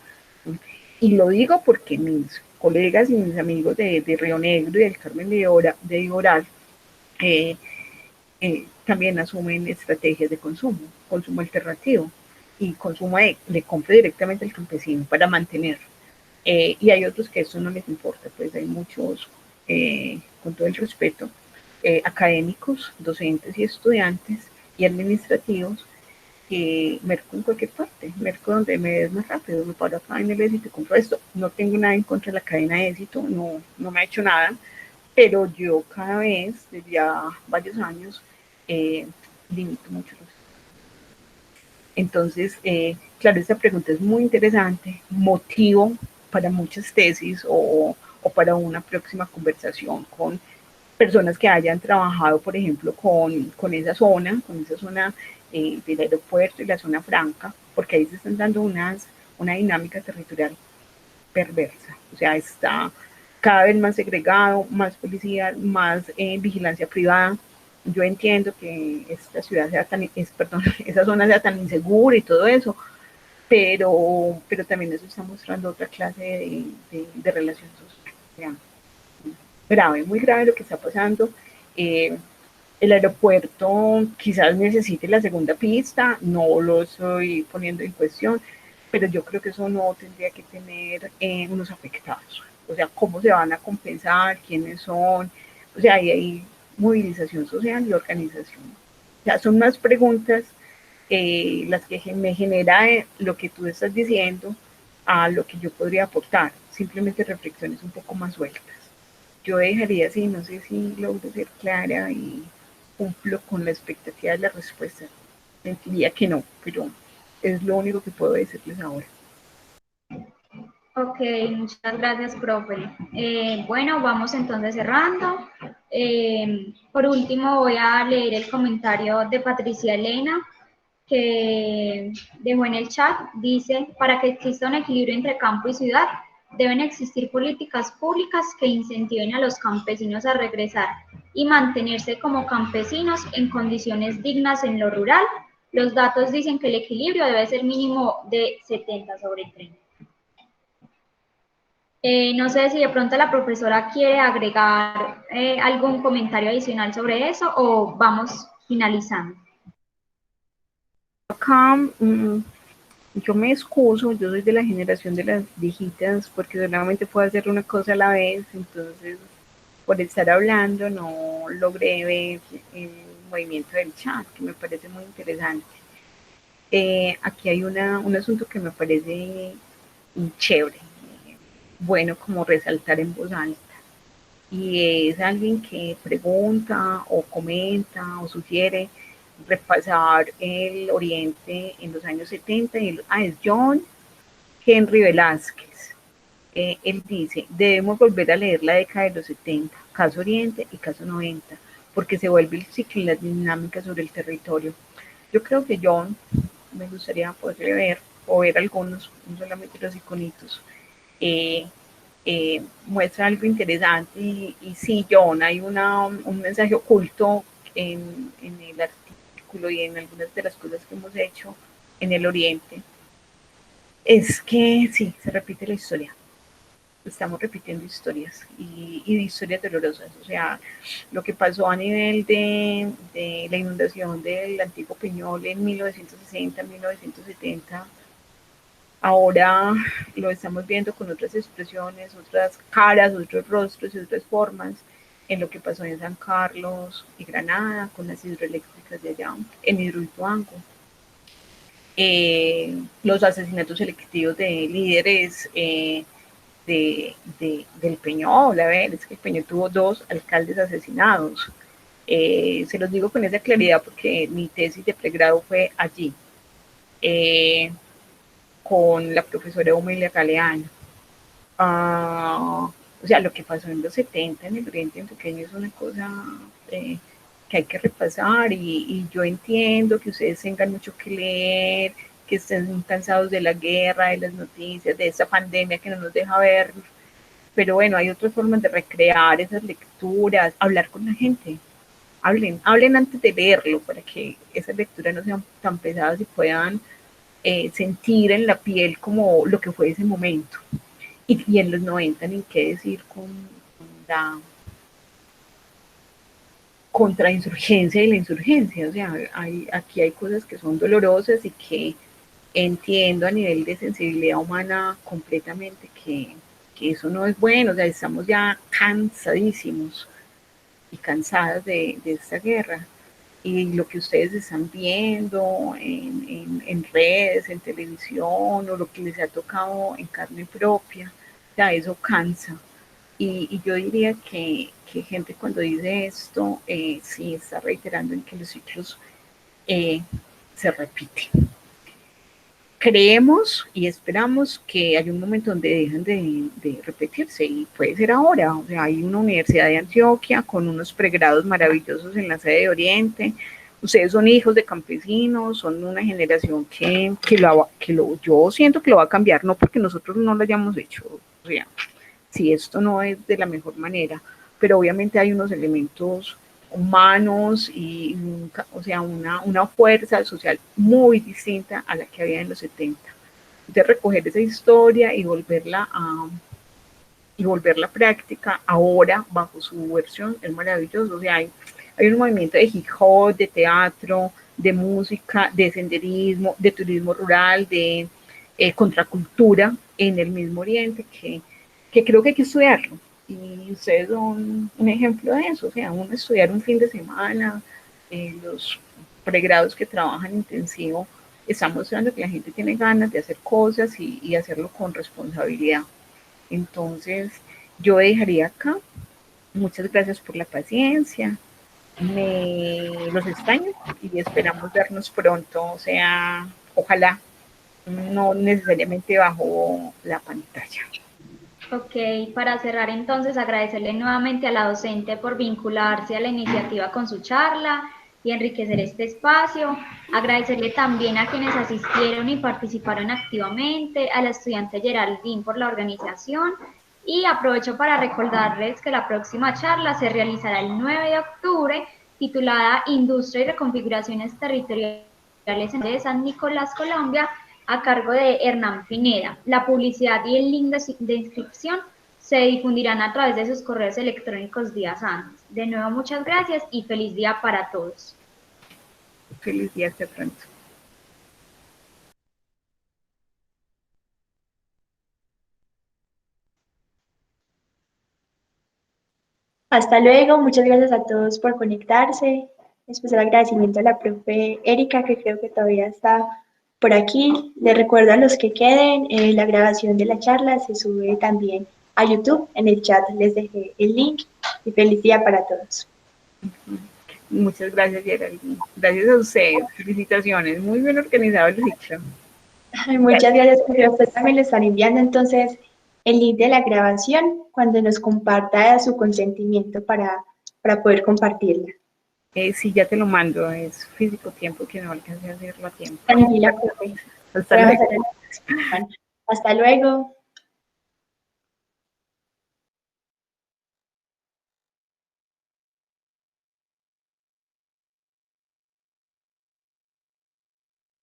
y lo digo porque mis colegas y mis amigos de Río Negro y del Carmen de Iboral también asumen estrategias de consumo alternativo y consumo de compra directamente al campesino para mantener. Y hay otros que eso no les importa, pues hay muchos, con todo el respeto, académicos, docentes y estudiantes y administrativos que merco en cualquier parte, merco donde me des más rápido, me paro acá en el Éxito y compro esto. No tengo nada en contra de la cadena de Éxito, no me ha hecho nada, pero yo cada vez, desde ya varios años, limito mucho los. Entonces, claro, esta pregunta es muy interesante, motivo para muchas tesis o para una próxima conversación con personas que hayan trabajado, por ejemplo, con esa zona del aeropuerto y la zona franca, porque ahí se están dando una dinámica territorial perversa. O sea, está cada vez más segregado, más policía, más vigilancia privada. Yo entiendo que esta ciudad sea esa zona sea tan insegura y todo eso, pero también eso está mostrando otra clase de relación social. Grave, muy grave lo que está pasando. El aeropuerto quizás necesite la segunda pista, no lo estoy poniendo en cuestión, pero yo creo que eso no tendría que tener unos afectados. O sea, cómo se van a compensar, quiénes son, o sea, ahí hay movilización social y organización. O sea, son más preguntas las que me genera lo que tú estás diciendo a lo que yo podría aportar, simplemente reflexiones un poco más sueltas. Yo dejaría así, no sé si logro ser clara y cumplo con la expectativa de la respuesta. Sentiría que no, pero es lo único que puedo decirles ahora. Ok, muchas gracias, profe. Bueno, vamos entonces cerrando. Por último, voy a leer el comentario de Patricia Elena, que dejó en el chat. Dice, para que exista un equilibrio entre campo y ciudad, deben existir políticas públicas que incentiven a los campesinos a regresar y mantenerse como campesinos en condiciones dignas en lo rural. Los datos dicen que el equilibrio debe ser mínimo de 70/30. No sé si de pronto la profesora quiere agregar algún comentario adicional sobre eso o vamos finalizando. Acá yo me excuso, yo soy de la generación de las viejitas porque solamente puedo hacer una cosa a la vez, entonces por estar hablando no logré ver el movimiento del chat, que me parece muy interesante. Aquí hay un asunto que me parece chévere, bueno como resaltar en voz alta. Y es alguien que pregunta o comenta o sugiere repasar el Oriente en los años 70. Es John Henry Velázquez. Él dice, debemos volver a leer la década de los 70, caso Oriente y caso 90, porque se vuelve el ciclo y las dinámicas sobre el territorio. Yo creo que John, me gustaría poderle ver, o ver algunos, no solamente los iconitos, eh, muestra algo interesante y sí, John, hay un mensaje oculto en el artículo y en algunas de las cosas que hemos hecho en el Oriente. Es que sí, se repite la historia. Estamos repitiendo historias y historias dolorosas. O sea, lo que pasó a nivel de la inundación del antiguo Peñol en 1960, 1970, ahora lo estamos viendo con otras expresiones, otras caras, otros rostros y otras formas en lo que pasó en San Carlos y Granada con las hidroeléctricas de allá en Hidroituango. Los asesinatos selectivos de líderes del Peñol. A ver, es que el Peñol tuvo 2 alcaldes asesinados. Se los digo con esa claridad porque mi tesis de pregrado fue allí, con la profesora Humilia Galeano. O sea, lo que pasó en los 70 en el Oriente Antioqueño es una cosa que hay que repasar y yo entiendo que ustedes tengan mucho que leer, que estén cansados de la guerra, de las noticias, de esa pandemia que no nos deja ver, pero bueno, hay otras formas de recrear esas lecturas, hablar con la gente, hablen antes de leerlo para que esas lecturas no sean tan pesadas y puedan sentir en la piel como lo que fue ese momento. Y en los 90 ni qué decir con la contrainsurgencia y la insurgencia. O sea, aquí hay cosas que son dolorosas y que entiendo a nivel de sensibilidad humana completamente que eso no es bueno. O sea, estamos ya cansadísimos y cansadas de esta guerra. Y lo que ustedes están viendo en redes, en televisión, o lo que les ha tocado en carne propia, ya eso cansa. Y yo diría que gente cuando dice esto, sí está reiterando en que los ciclos se repiten. Creemos y esperamos que hay un momento donde dejan de repetirse y puede ser ahora. O sea, hay una universidad de Antioquia con unos pregrados maravillosos en la sede de Oriente. Ustedes son hijos de campesinos, son una generación yo siento que lo va a cambiar, no porque nosotros no lo hayamos hecho. O sea, si esto no es de la mejor manera, pero obviamente hay unos elementos humanos y o sea, una fuerza social muy distinta a la que había en los 70. De recoger esa historia y volverla práctica ahora bajo su versión es maravilloso. O sea, hay un movimiento de hip hop, de teatro, de música, de senderismo, de turismo rural, de contracultura en el mismo Oriente que creo que hay que estudiarlo. Y ustedes son un ejemplo de eso. O sea, uno estudiar un fin de semana, los pregrados que trabajan intensivo, están mostrando que la gente tiene ganas de hacer cosas y hacerlo con responsabilidad. Entonces, yo dejaría acá. Muchas gracias por la paciencia. Los extraño y esperamos vernos pronto. O sea, ojalá no necesariamente bajo la pantalla. Ok, para cerrar entonces agradecerle nuevamente a la docente por vincularse a la iniciativa con su charla y enriquecer este espacio. Agradecerle también a quienes asistieron y participaron activamente, a la estudiante Geraldine por la organización y aprovecho para recordarles que la próxima charla se realizará el 9 de octubre titulada Industria y Reconfiguraciones Territoriales de San Nicolás, Colombia, a cargo de Hernán Pineda. La publicidad y el link de inscripción se difundirán a través de sus correos electrónicos días antes. De nuevo, muchas gracias y feliz día para todos. Feliz día, hasta pronto. Hasta luego, muchas gracias a todos por conectarse. Especial agradecimiento a la profe Erika, que creo que todavía está por aquí. Les recuerdo a los que queden, la grabación de la charla se sube también a YouTube. En el chat les dejé el link y feliz día para todos. Muchas gracias, Geraldine. Gracias a ustedes. Felicitaciones. Muy bien organizado el ciclo. Muchas gracias, porque ustedes también le están enviando entonces el link de la grabación cuando nos comparta su consentimiento para poder compartirla. Sí, ya te lo mando. Es físico tiempo que no alcancé a hacerlo a tiempo. Tranquila, profe. Hasta luego. Hasta luego.